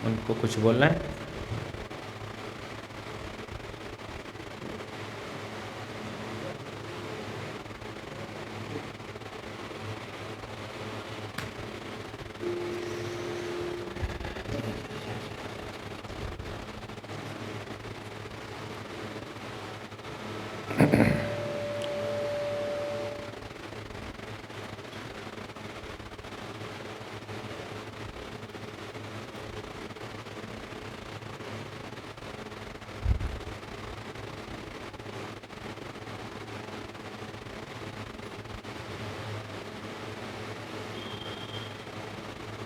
उनको कुछ बोलना है?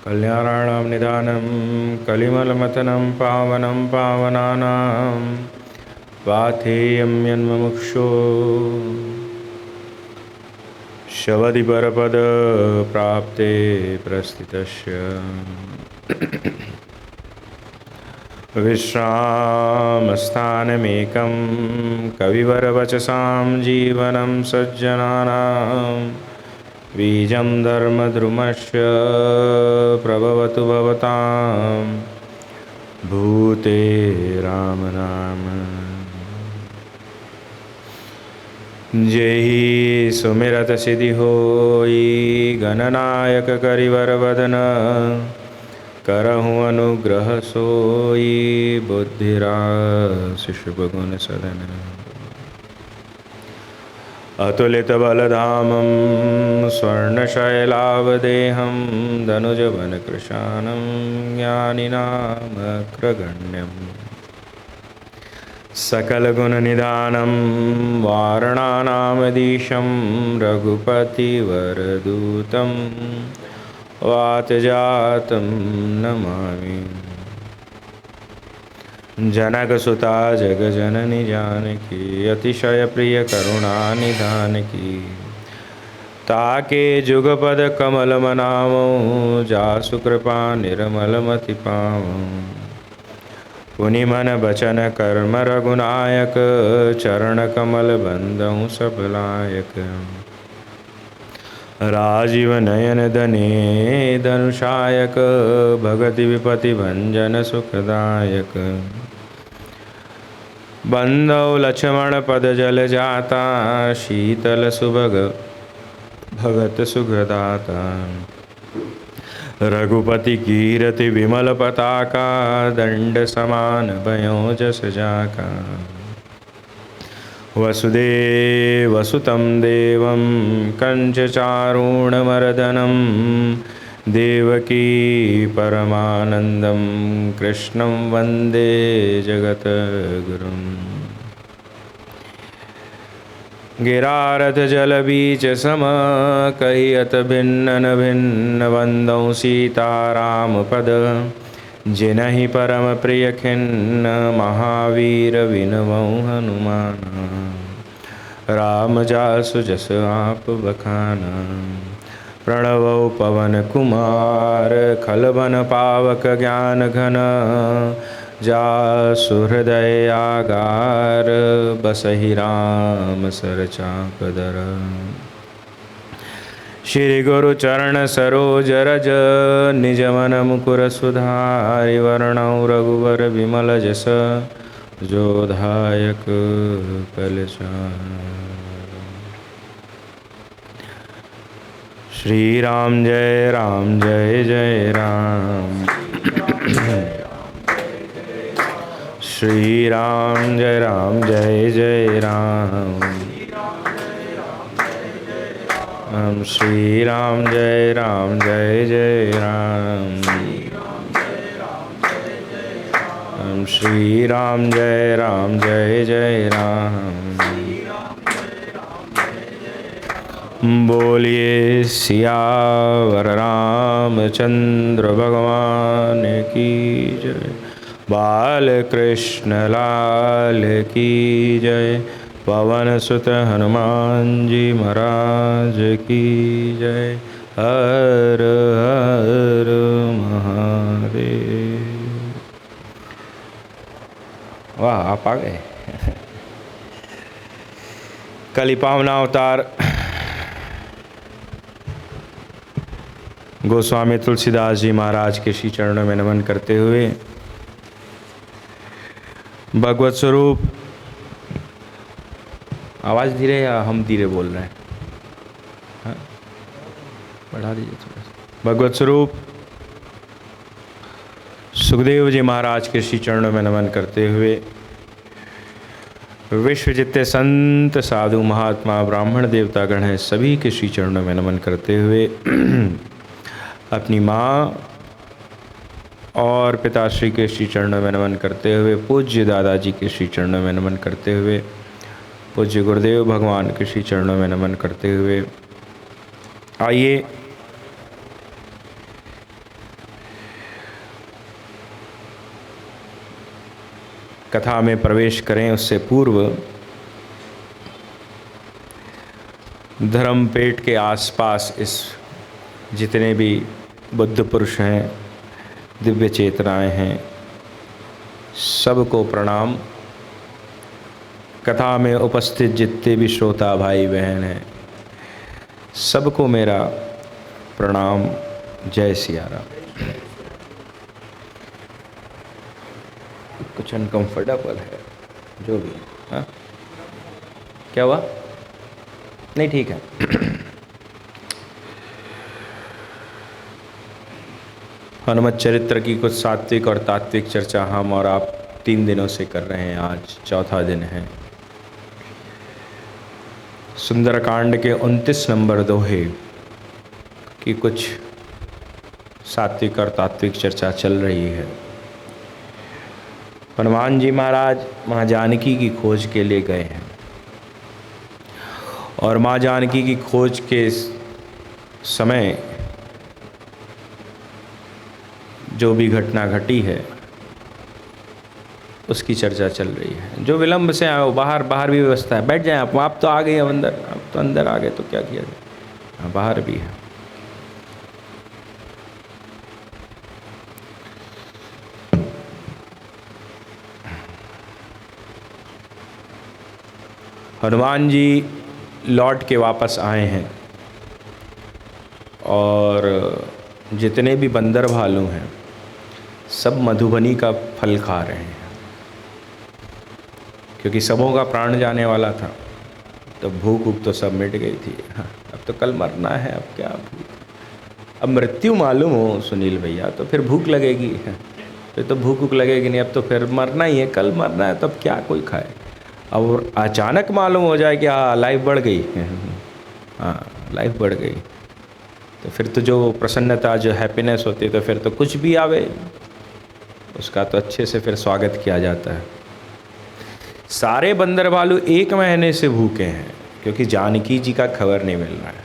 कल्याणानां निदानं कलिमलमथनं पावनं पावनानां पाथेयं यन्मुमुक्षो शवदिपरपद प्राप्ते प्रस्थितस्य विश्रामस्थानमेकं कविवरवचसां जीवनं सज्जनानां बीजं धर्मद्रुमस्य प्रभवतु भवतां भूते राम नाम। जय सुमिरत सिद्धि होई गणनायक करिवर वदन करहूँ अनुग्रह सोई बुद्धिरास शुभ गुण सदन। अतुलित बलधामं स्वर्णशैलावदेहं धनुजवन कृशानं ज्ञानिनामग्रगण्यम् सकलगुणनिधानं वारणानामधीशं रघुपतिवरदूतं वातजातं नमामि। जनकसुता जगजननी जानकी अतिशय प्रिय करुणा निधान की। ताके जुगपद कमल मनावो जासु कृपा निर्मल मति पावो। पुनि मन बचन कर्म रघुनायक चरण कमल बंदहु सब लायक। राजीव नयन धने धनुषायक भगति विपति भंजन सुखदायक। बंधौ लक्ष्मण पद जल जाता शीतल सुभग भगत सुखदाता। रघुपति कीरति विमल पताका दंड समान भयो जस जाका। वसुदेव वसुतं देवं कंच चारूणमर्दनं देवकी परमानंदं कृष्णं वंदे जगद्गुरुं। गिरारथ जल बीच सम कहियत भिन्न भिन्न वंदौ सीताराम पद। जिनहि परम प्रिय खिन्न महावीर विनवौ हनुमान। राम जासु जस आप बखाना प्रणवौ पवन कुमार। खलबन पावक ज्ञान घन जासु हृदय आगार बसहि राम सर चापदर। श्री गुरु चरण सरोज रज निज मन मुकुर सुधारि वरणौ रघुवर विमल जस जो धायक कलचार। श्री राम जय जय राम। श्री राम जय जय राम। श्री राम जय जय राम। श्री राम जय जय राम। बोलिए सियावर रामचंद्र भगवान की जय। बाल कृष्ण लाल की जय। पवन सुत हनुमान जी महाराज की जय। हर हर महादेव। वाह, आप आ गए। कली पावना अवतार गोस्वामी तुलसीदास जी महाराज के श्री चरणों में नमन करते हुए भगवत स्वरूप, आवाज़ धीरे या हम धीरे बोल रहे हैं? हाँ, बढ़ा दीजिए थोड़ा सा। भगवत स्वरूप सुखदेव जी महाराज के श्री चरणों में नमन करते हुए विश्व जितने संत साधु महात्मा ब्राह्मण देवता गण हैं सभी के श्री चरणों में नमन करते हुए अपनी माँ और पिताश्री के श्री चरणों में नमन करते हुए पूज्य दादाजी के श्री चरणों में नमन करते हुए पूज्य गुरुदेव भगवान के श्री चरणों में नमन करते हुए आइए कथा में प्रवेश करें। उससे पूर्व धर्मपेट के आसपास इस जितने भी बुद्ध पुरुष हैं, दिव्य चेतनाएं हैं, सबको प्रणाम। कथा में उपस्थित जितने भी श्रोता भाई बहन हैं सबको मेरा प्रणाम। जय सिया राम। कुछ अनकंफर्टेबल है जो भी है। हाँ, क्या हुआ? नहीं, ठीक है। हनुमत चरित्र की कुछ सात्विक और तात्विक चर्चा हम और आप 3 दिनों से कर रहे हैं। आज चौथा दिन है। सुंदरकांड के 29 नंबर दोहे की कुछ सात्विक और तात्विक चर्चा चल रही है। हनुमान जी महाराज माँ जानकी की खोज के लिए गए हैं और माँ जानकी की खोज के समय जो भी घटना घटी है उसकी चर्चा चल रही है। जो विलंब से आए वो बाहर भी व्यवस्था है। बैठ जाएं आप तो आ गए अंदर, आप तो अंदर आ गए तो क्या किया जाए। हाँ, बाहर भी है। हनुमान जी लौट के वापस आए हैं और जितने भी बंदर भालू हैं सब मधुबनी का फल खा रहे हैं, क्योंकि सबों का प्राण जाने वाला था। तो भूख तो सब मिट गई थी। हाँ, अब तो कल मरना है, अब क्या भूख। अब मृत्यु मालूम हो सुनील भैया तो फिर भूख लगेगी। फिर तो भूख लगेगी नहीं, अब तो फिर मरना ही है, कल मरना है, तब क्या कोई खाए। और अचानक मालूम हो जाए कि हाँ लाइफ बढ़ गई, हाँ लाइफ बढ़ गई, तो फिर तो जो प्रसन्नता, जो हैप्पीनेस होती है, तो फिर तो कुछ भी आवे उसका तो अच्छे से फिर स्वागत किया जाता है। सारे बंदर भालू 1 महीने से भूखे हैं क्योंकि जानकी जी का खबर नहीं मिल रहा है।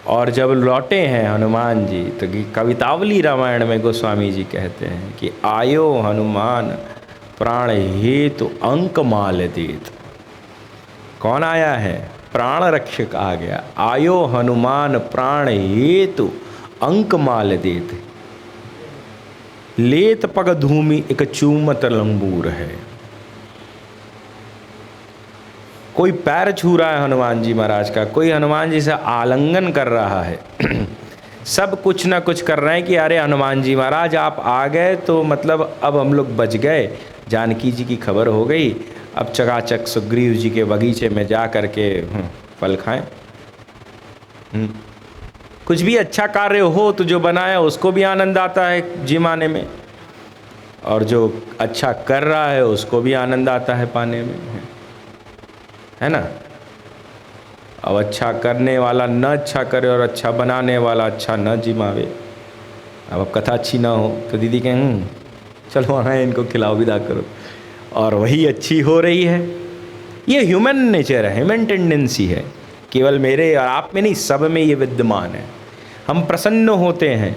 और जब लौटे हैं हनुमान जी तो कवितावली रामायण में गोस्वामी जी कहते हैं कि आयो हनुमान प्राण हेतु अंक माल देत। कौन आया है? प्राण रक्षक आ गया। आयो हनुमान प्राण हेतु अंक माल देत। लेत पग धूमि एक चूमत लंबूर है। कोई पैर छू रहा है हनुमान जी महाराज का, कोई हनुमान जी से आलिंगन कर रहा है सब कुछ ना कुछ कर रहे हैं कि अरे हनुमान जी महाराज आप आ गए तो मतलब अब हम लोग बच गए, जानकी जी की खबर हो गई, अब चकाचक सुग्रीव जी के बगीचे में जा कर के फल खाएं। कुछ भी अच्छा कार्य हो तो जो बनाया उसको भी आनंद आता है जिमाने में, और जो अच्छा कर रहा है उसको भी आनंद आता है पाने में, है ना। अब अच्छा करने वाला न अच्छा करे और अच्छा बनाने वाला अच्छा न जिमावे। अब कथा अच्छी ना हो तो दीदी कहें चलो वहाँ इनको खिलाओ विदा करो, और वही अच्छी हो रही है। ये ह्यूमन नेचर है, ह्यूमन टेंडेंसी है, केवल मेरे और आप में नहीं, सब में ये विद्यमान है। हम प्रसन्न होते हैं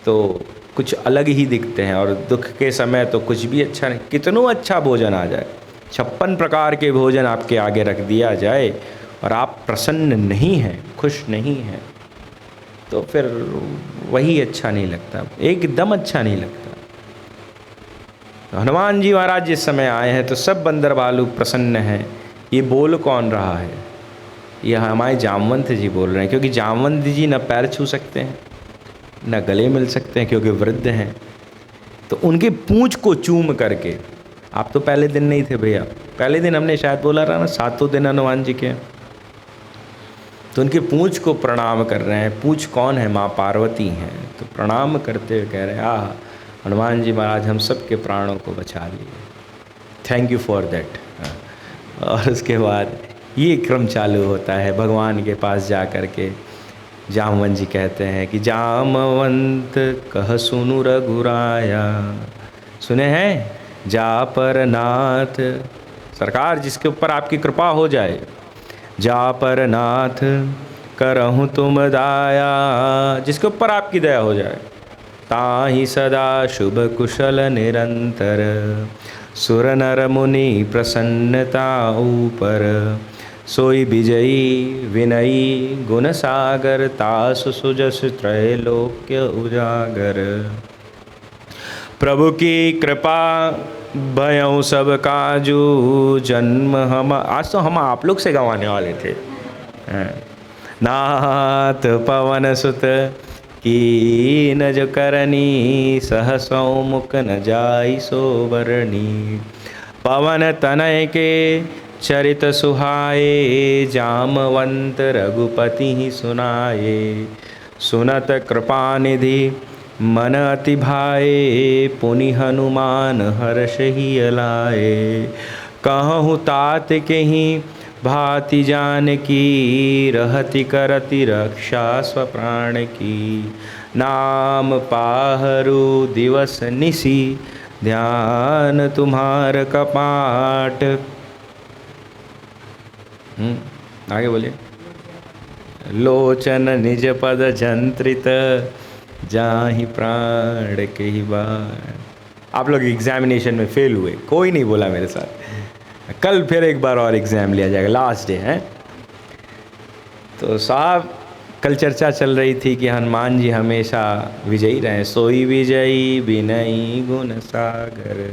तो कुछ अलग ही दिखते हैं, और दुख के समय तो कुछ भी अच्छा नहीं। कितनों अच्छा भोजन आ जाए, 56 प्रकार के भोजन आपके आगे रख दिया जाए और आप प्रसन्न नहीं हैं, खुश नहीं हैं, तो फिर वही अच्छा नहीं लगता, एकदम अच्छा नहीं लगता। तो हनुमान जी महाराज जिस समय आए हैं तो सब बंदर भालू प्रसन्न हैं। ये बोल कौन रहा है? ये हमारे जामवंत जी बोल रहे हैं, क्योंकि जामवंत जी न पैर छू सकते हैं न गले मिल सकते हैं क्योंकि वृद्ध हैं। तो उनके पूंछ को चूम करके, आप तो पहले दिन नहीं थे भैया, पहले दिन हमने शायद बोला रहा ना, 7वें दिन हनुमान जी के, तो उनके पूंछ को प्रणाम कर रहे हैं। पूंछ कौन है? माँ पार्वती हैं। तो प्रणाम करते हुए कह रहे हैं आह हनुमान जी महाराज हम सब के प्राणों को बचा लिए, थैंक यू फॉर दैट। और उसके बाद ये क्रम चालू होता है, भगवान के पास जा कर के जामवंत जी कहते हैं कि जामवंत कह सुनु रघुराया, सुने हैं जा पर नाथ, सरकार जिसके ऊपर आपकी कृपा हो जाए, जा पर नाथ करहूँ तुम दाया, जिसके ऊपर आपकी दया हो जाए, ताहि सदा शुभ कुशल निरंतर, सुर नर मुनि प्रसन्नता ऊपर, सोई विजयी विनयी गुण सागर, तासु सुजस त्रैलोक्य उजागर, प्रभु की कृपा भयों सब काजू, जन्म हम, आज तो हम आप लोग से गवाने वाले थे। नाथ पवन सुत की न जो करनी, सहसौ मुख न जाई सो बरनी, पवन तनय के चरित सुहाए, जामवंत रघुपति ही सुनाए, सुनत कृपानिधि मन अति भाए, पुनि हनुमान हर्ष ही अलाए, कहूँ तात के ही भाति जान की, रहति करति रक्षा स्वप्राण की, नाम पाहरू दिवस निसी, ध्यान तुम्हार कपाट। आगे बोलिए। लोचन निज पद जंत्रित, जाहि प्राण के ही बार। आप लोग एग्जामिनेशन में फेल हुए, कोई नहीं बोला मेरे साथ, कल फिर एक बार और एग्ज़ाम लिया जाएगा, लास्ट डे है। तो साहब कल चर्चा चल रही थी कि हनुमान जी हमेशा विजयी रहे, सोई विजयी विनयी गुण सागर,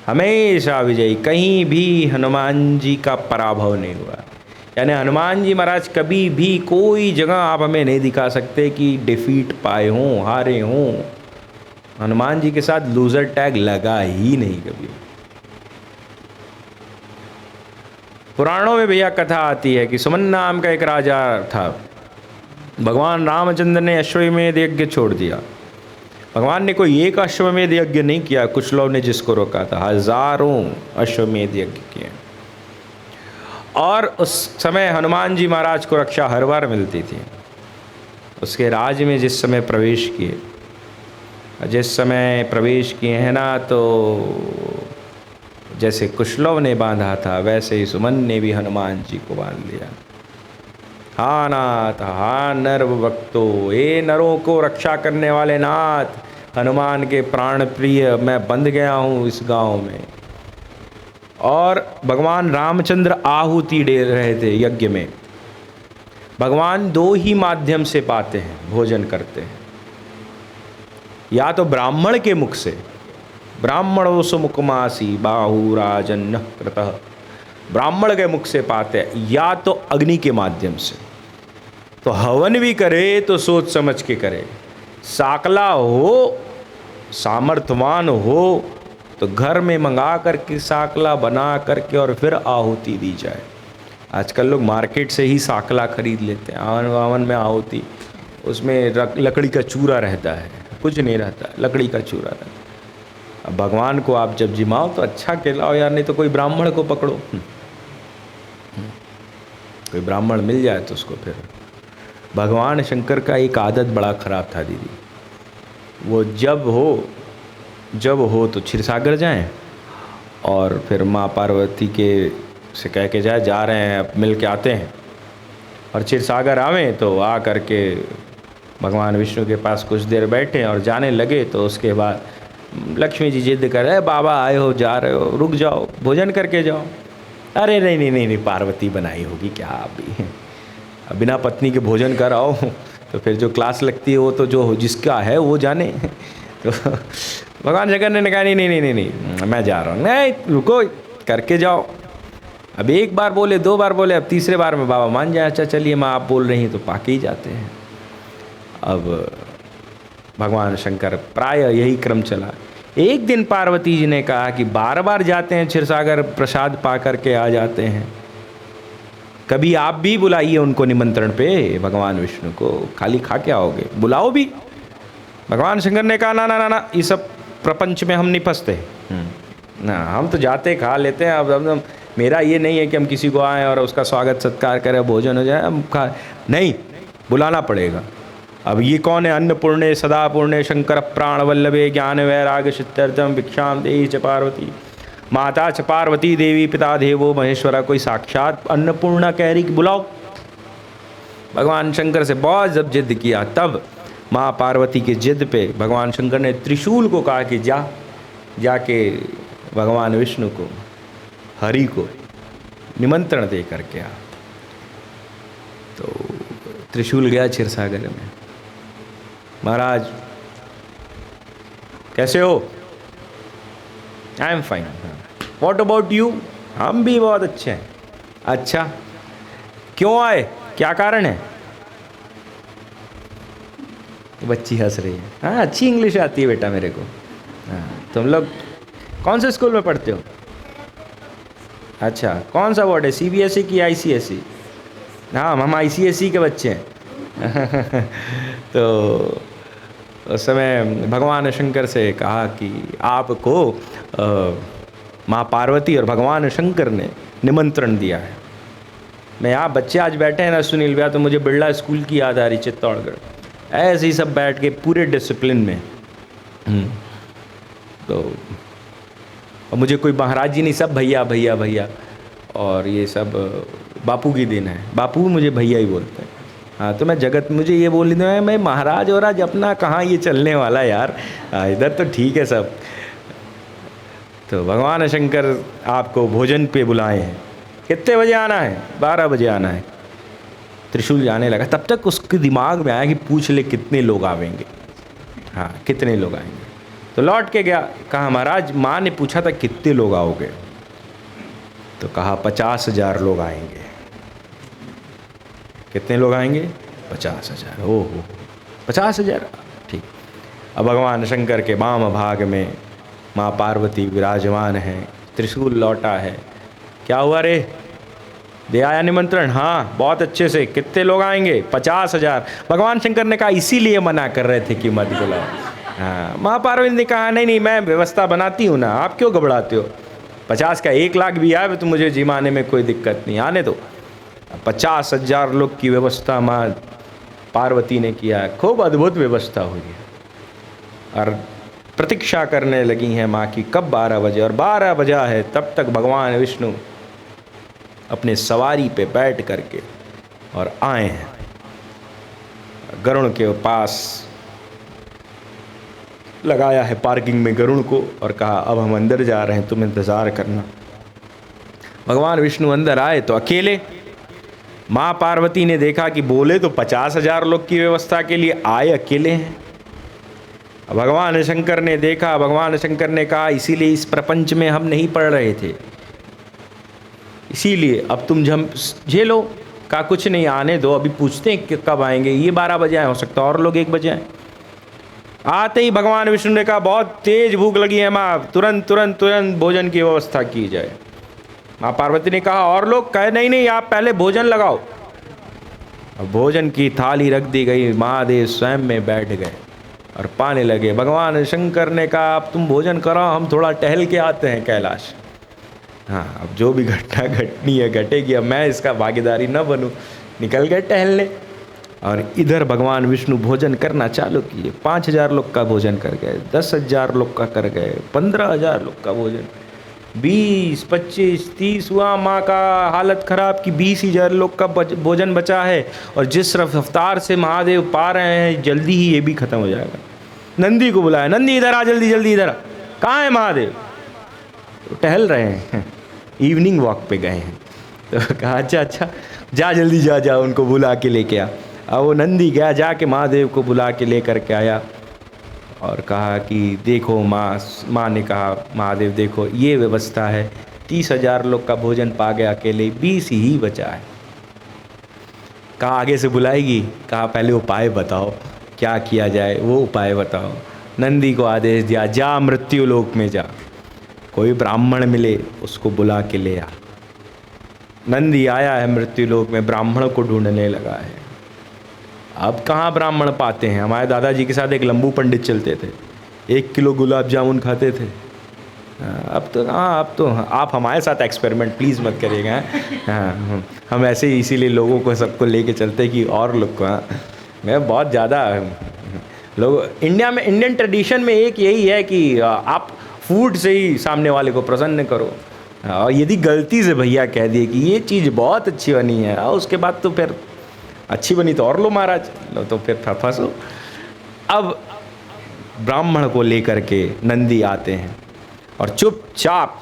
हमेशा विजयी, कहीं भी हनुमान जी का पराभव नहीं हुआ। यानी हनुमान जी महाराज कभी भी कोई जगह आप हमें नहीं दिखा सकते कि डिफीट पाए हों, हारे हों। हनुमान जी के साथ लूज़र टैग लगा ही नहीं कभी। पुराणों में भैया कथा आती है कि सुमन नाम का एक राजा था, भगवान रामचंद्र ने अश्वमेध यज्ञ छोड़ दिया। भगवान ने कोई एक अश्वमेध यज्ञ नहीं किया, कुछ लोग ने जिसको रोका था, हजारों अश्वमेध यज्ञ किए। और उस समय हनुमान जी महाराज को रक्षा हर बार मिलती थी। उसके राज्य में जिस समय प्रवेश किए हैं ना, तो जैसे कुशलव ने बांधा था वैसे ही सुमन ने भी हनुमान जी को बांध लिया। हा नाथ हा नर भक्तो, ए नरों को रक्षा करने वाले नाथ, हनुमान के प्राण प्रिय, मैं बंध गया हूँ इस गांव में। और भगवान रामचंद्र आहुति दे रहे थे यज्ञ में। भगवान दो ही माध्यम से पाते हैं, भोजन करते हैं। या तो ब्राह्मण के मुख से, ब्राह्मणो सुमुखमासी बाहु राजन्य कृतः, ब्राह्मण के मुख से पाते हैं, या तो अग्नि के माध्यम से। तो हवन भी करे तो सोच समझ के करे, साकला हो, सामर्थ्यवान हो तो घर में मंगा करके साकला बना करके और फिर आहुति दी जाए। आजकल लोग मार्केट से ही साकला खरीद लेते हैं, आवन में आहुति, उसमें लकड़ी का चूरा रहता है, कुछ नहीं रहता, लकड़ी का चूरा रहता है। अब भगवान को आप जब जिमाओ तो अच्छा खिलाओ यार, नहीं तो कोई ब्राह्मण को पकड़ो, कोई ब्राह्मण मिल जाए तो उसको फिर। भगवान शंकर का एक आदत बड़ा खराब था दीदी, वो जब हो तो क्षीरसागर जाएं और फिर माँ पार्वती के से कह के जा रहे हैं, अब मिल के आते हैं, और क्षीरसागर आवें तो आ करके भगवान विष्णु के पास कुछ देर बैठे और जाने लगे। तो उसके बाद लक्ष्मी जी जिद कर रहे, बाबा आए हो, जा रहे हो, रुक जाओ, भोजन करके जाओ। अरे नहीं, पार्वती बनाई होगी क्या, अभी बिना पत्नी के भोजन कर आओ तो फिर जो क्लास लगती है वो तो जो जिसका है वो जाने। तो भगवान शंकर ने कहा नहीं, मैं जा रहा हूँ। नहीं, रुको, करके जाओ। अब एक बार बोले, दो बार बोले, अब तीसरे बार में बाबा मान जाए, अच्छा चलिए माँ आप बोल रही हैं तो पाके ही जाते हैं। अब भगवान शंकर प्राय यही क्रम चला। एक दिन पार्वती जी ने कहा कि बार बार जाते हैं क्षीरसागर, प्रसाद पा करके आ जाते हैं, कभी आप भी बुलाइए उनको निमंत्रण पे, भगवान विष्णु को, खाली खा के आओगे, बुलाओ भी। भगवान शंकर ने कहा ना, ये सब प्रपंच में हम नहीं फंसते ना, हम तो जाते खा लेते हैं। अब मेरा ये नहीं है कि हम किसी को आएँ और उसका स्वागत सत्कार करें, भोजन हो जाए, हम खा नहीं, बुलाना पड़ेगा। अब ये कौन है? अन्नपूर्णे सदा पूर्णे शंकर प्राण वल्लभे ज्ञान वैराग सिद्ध्यर्थम भिक्षाम देहि च पार्वती, माता च पार्वती देवी पिता देवो महेश्वरा, कोई साक्षात अन्नपूर्णा कह रही कि बुलाओ। भगवान शंकर से बहुत जब जिद किया, तब माँ पार्वती की जिद पे भगवान शंकर ने त्रिशूल को कहा कि जाके भगवान विष्णु को, हरि को निमंत्रण दे करके आ। तो त्रिशूल गया क्षीरसागर में। महाराज कैसे हो? I am fine. What about you? हम भी बहुत अच्छे हैं। अच्छा, क्यों आए, क्या कारण है? बच्ची हंस रही है। हाँ, अच्छी इंग्लिश आती है बेटा मेरे को। हाँ, तुम लोग कौन से स्कूल में पढ़ते हो? अच्छा, कौन सा बोर्ड है, CBSE की ICSE? हाँ, हम ICSE के बच्चे हैं। तो उस समय भगवान शंकर से कहा कि आपको माँ पार्वती और भगवान शंकर ने निमंत्रण दिया है। मैं यहाँ बच्चे आज बैठे हैं ना सुनील भैया, तो मुझे बिरला स्कूल की याद आ रही, चित्तौड़गढ़, ऐसे ही सब बैठ के पूरे डिसिप्लिन में। तो और मुझे कोई महाराज जी नहीं, सब भैया भैया भैया, और ये सब बापू की देन है, बापू मुझे भैया ही बोलते हैं। हाँ, तो मैं जगत, मुझे ये बोल रही हूँ मैं महाराज और आज अपना कहाँ ये चलने वाला यार, इधर तो ठीक है सब। तो भगवान शंकर आपको भोजन पे बुलाए हैं। कितने बजे आना है? 12 बजे आना है। त्रिशूल जाने लगा, तब तक उसके दिमाग में आया कि पूछ ले कितने लोग आवेंगे। हाँ, कितने लोग आएंगे। तो लौट के गया, कहा महाराज माँ ने पूछा था कितने लोग आओगे, तो कहा 50,000 लोग आएंगे। कितने लोग आएंगे? 50,000। हो 50,000, ठीक। अब भगवान शंकर के वाम भाग में माँ पार्वती विराजमान है, त्रिशूल लौटा है। क्या हुआ रे, दे आया निमंत्रण? हाँ, बहुत अच्छे से। कितने लोग आएंगे? 50,000। भगवान शंकर ने कहा इसीलिए मना कर रहे थे कि मत बुलाओ। हाँ, माँ पार्वती ने कहा नहीं, मैं व्यवस्था बनाती हूँ ना, आप क्यों घबराते हो? 50 का 1 लाख भी आए तो मुझे जिमाने में कोई दिक्कत नहीं, आने दो। 50,000 लोग की व्यवस्था माँ पार्वती ने किया है। खूब अद्भुत व्यवस्था हुई है, और प्रतीक्षा करने लगी हैं माँ की कब 12 बजे, और 12 बजा है तब तक भगवान विष्णु अपने सवारी पे बैठ करके और आए हैं गरुड़ के पास, लगाया है पार्किंग में गरुड़ को, और कहा अब हम अंदर जा रहे हैं, तुम इंतज़ार करना। भगवान विष्णु अंदर आए तो अकेले। माँ पार्वती ने देखा कि बोले तो 50,000 लोग की व्यवस्था के लिए, आए अकेले हैं। भगवान शंकर ने देखा, भगवान शंकर ने कहा इसीलिए इस प्रपंच में हम नहीं पढ़ रहे थे, इसीलिए अब तुम झेलो। कहा कुछ नहीं, आने दो, अभी पूछते हैं कि कब आएंगे, ये 12 बजे आए, हो सकता है और लोग 1 बजे आए। आते ही भगवान विष्णु ने कहा बहुत तेज भूख लगी है माँ, तुरंत तुरंत तुरंत भोजन की व्यवस्था की जाए। माँ पार्वती ने कहा और लोग? कहे नहीं नहीं, आप पहले भोजन लगाओ। अब भोजन की थाली रख दी गई, महादेव स्वयं में बैठ गए और पाने लगे। भगवान शंकर ने कहा अब तुम भोजन करो, हम थोड़ा टहल के आते हैं कैलाश। हाँ, अब जो भी घटना घटनी है घटेगी, अब मैं इसका भागीदारी न बनूं। निकल गए टहलने और इधर भगवान विष्णु भोजन करना चालू किए। 5000 लोग का भोजन कर गए, 10,000 लोग का कर गए, 15,000 लोग का भोजन, 20, 25, 30 हुआ। माँ का हालत ख़राब कि 20,000 लोग का भोजन बचा है और जिस रफ्तार से महादेव पा रहे हैं जल्दी ही ये भी ख़त्म हो जाएगा। नंदी को बुलाया, नंदी इधर आ, जल्दी जल्दी इधर आ। कहाँ है महादेव? तो टहल रहे हैं, इवनिंग वॉक पे गए हैं। तो कहा अच्छा जा जल्दी जा उनको बुला के लेके आ। अब वो नंदी गया, जाके महादेव को बुला के ले करके आया और कहा कि देखो माँ ने कहा महादेव देखो ये व्यवस्था है, 30,000 लोग का भोजन पा गया, अकेले 20 ही बचा है। कहा आगे से बुलाएगी? कहा पहले उपाय बताओ क्या किया जाए, वो उपाय बताओ। नंदी को आदेश दिया जा मृत्यु लोक में जा, कोई ब्राह्मण मिले उसको बुला के ले आ। नंदी आया है मृत्यु लोक में, ब्राह्मण को ढूंढने लगा है। अब कहाँ ब्राह्मण पाते हैं? हमारे दादाजी के साथ एक लंबू पंडित चलते थे, 1 किलो गुलाब जामुन खाते थे। अब तो हाँ, अब तो आप हमारे साथ एक्सपेरिमेंट प्लीज़ मत करिएगा। हाँ, हम ऐसे ही इसीलिए लोगों को सबको लेके चलते कि और लोग को। हाँ, मैं बहुत ज़्यादा लोग इंडिया में, इंडियन ट्रेडिशन में एक यही है कि आप फूड से ही सामने वाले को प्रसन्न करो। और यदि गलती से भैया कह दिए कि ये चीज़ बहुत अच्छी बनी है, और उसके बाद तो फिर अच्छी बनी तो और लो महाराज, लो तो फिर फंसो। अब ब्राह्मण को लेकर के नंदी आते हैं और चुपचाप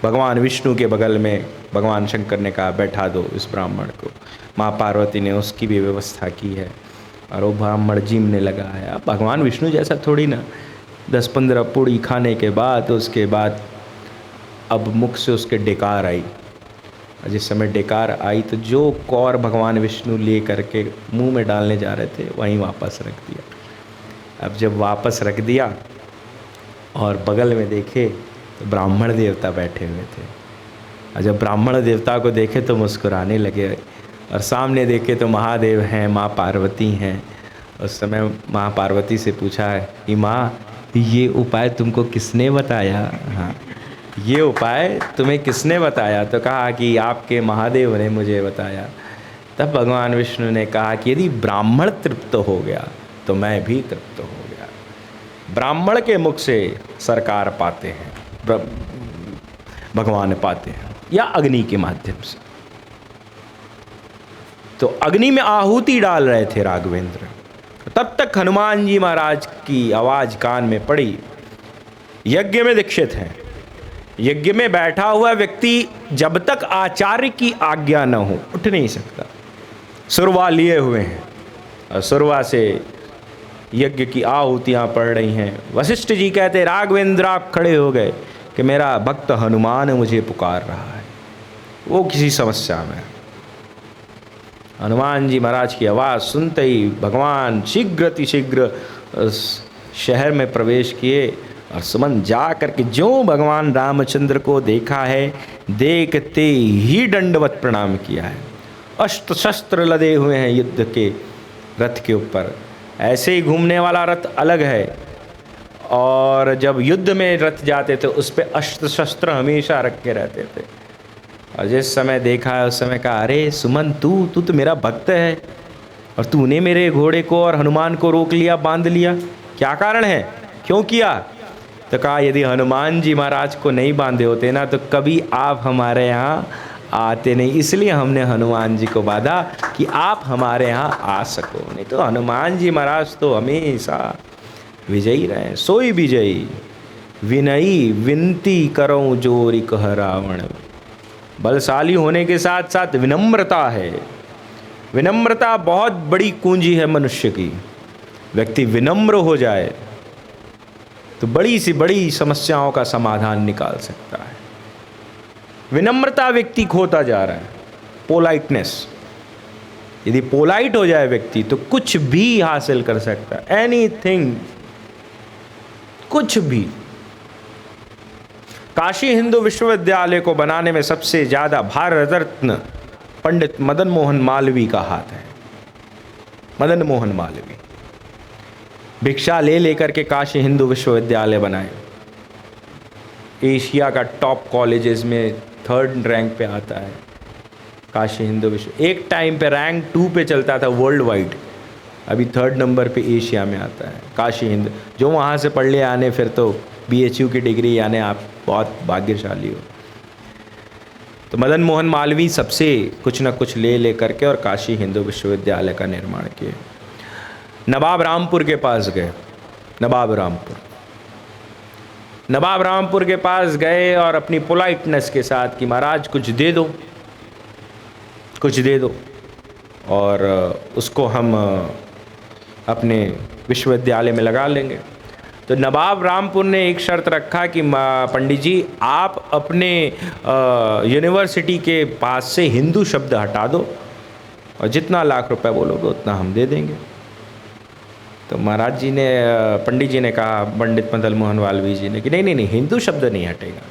भगवान विष्णु के बगल में भगवान शंकर ने कहा बैठा दो इस ब्राह्मण को। माँ पार्वती ने उसकी भी व्यवस्था की है और वो ब्राह्मण जीमने लगा है। अब भगवान विष्णु जैसा थोड़ी ना 10-15 पूड़ी खाने के बाद उसके बाद अब मुख से उसके डेकार आई। जिस समय डेकार आई तो जो कौर भगवान विष्णु ले करके मुंह में डालने जा रहे थे वहीं वापस रख दिया। अब जब वापस रख दिया और बगल में देखे तो ब्राह्मण देवता बैठे हुए थे, और जब ब्राह्मण देवता को देखे तो मुस्कुराने लगे, और सामने देखे तो महादेव हैं, माँ पार्वती हैं। उस समय माँ पार्वती से पूछा है कि माँ ये उपाय तुमको किसने बताया? हाँ, ये उपाय तुम्हें किसने बताया? तो कहा कि आपके महादेव ने मुझे बताया। तब भगवान विष्णु ने कहा कि यदि ब्राह्मण तृप्त हो गया तो मैं भी तृप्त हो गया। ब्राह्मण के मुख से सरकार पाते हैं, भगवान पाते हैं, या अग्नि के माध्यम से। तो अग्नि में आहुति डाल रहे थे राघवेंद्र, तब तक हनुमान जी महाराज की आवाज़ कान में पड़ी। यज्ञ में दीक्षित हैं, यज्ञ में बैठा हुआ व्यक्ति जब तक आचार्य की आज्ञा न हो उठ नहीं सकता। सुरवा लिए हुए हैं और सुरवा से यज्ञ की आहुतियाँ पड़ रही हैं। वशिष्ठ जी कहते राघवेंद्र आप खड़े हो गए कि मेरा भक्त हनुमान मुझे पुकार रहा है, वो किसी समस्या में। हनुमान जी महाराज की आवाज़ सुनते ही भगवान शीघ्र शहर में प्रवेश किए और सुमन जा करके जो भगवान रामचंद्र को देखा है, देखते ही दंडवत प्रणाम किया है। अस्त्र शस्त्र लदे हुए हैं युद्ध के रथ के ऊपर। ऐसे ही घूमने वाला रथ अलग है, और जब युद्ध में रथ जाते थे उस पर अस्त्र शस्त्र हमेशा रखे रहते थे। और जिस समय देखा है उस समय कहा अरे सुमन तू तो मेरा भक्त है और तूने मेरे घोड़े को और हनुमान को रोक लिया, बांध लिया, क्या कारण है, क्यों किया? तो कहा यदि हनुमान जी महाराज को नहीं बांधे होते ना तो कभी आप हमारे यहाँ आते नहीं, इसलिए हमने हनुमान जी को बांधा कि आप हमारे यहाँ आ सको। नहीं तो हनुमान जी महाराज तो हमेशा विजयी रहे। सोई विजयी विनयी विनती करो जोरी कह रावण। बलशाली होने के साथ साथ विनम्रता है। विनम्रता बहुत बड़ी कुंजी है मनुष्य की। व्यक्ति विनम्र हो जाए तो बड़ी सी बड़ी समस्याओं का समाधान निकाल सकता है। विनम्रता व्यक्ति खोता जा रहा है, पोलाइटनेस। यदि पोलाइट हो जाए व्यक्ति तो कुछ भी हासिल कर सकता है, एनीथिंग, कुछ भी। काशी हिंदू विश्वविद्यालय को बनाने में सबसे ज्यादा भारत रत्न पंडित मदन मोहन मालवीय का हाथ है। मदन मोहन मालवीय भिक्षा ले लेकर के काशी हिंदू विश्वविद्यालय बनाए। एशिया का टॉप कॉलेजेस में 3rd रैंक पे आता है काशी हिंदू विश्व। एक टाइम पे रैंक 2 पे चलता था वर्ल्ड वाइड, अभी 3rd नंबर पे एशिया में आता है काशी हिंदू। जो वहाँ से पढ़ ले आने फिर तो BHU की डिग्री यानी आप बहुत भाग्यशाली हो। तो मदन मोहन मालवीय सबसे कुछ ना कुछ ले करके और काशी हिंदू विश्वविद्यालय का निर्माण किए। नवाब रामपुर के पास गए, नवाब रामपुर के पास गए और अपनी पोलाइटनेस के साथ कि महाराज कुछ दे दो, कुछ दे दो और उसको हम अपने विश्वविद्यालय में लगा लेंगे। तो नवाब रामपुर ने एक शर्त रखा कि पंडित जी आप अपने यूनिवर्सिटी के पास से हिंदू शब्द हटा दो और जितना लाख रुपए बोलोगे उतना हम दे देंगे। तो महाराज जी ने, पंडित जी ने कहा, पंडित मदन मोहन मालवीय जी ने कि नहीं हिंदू शब्द नहीं हटेगा।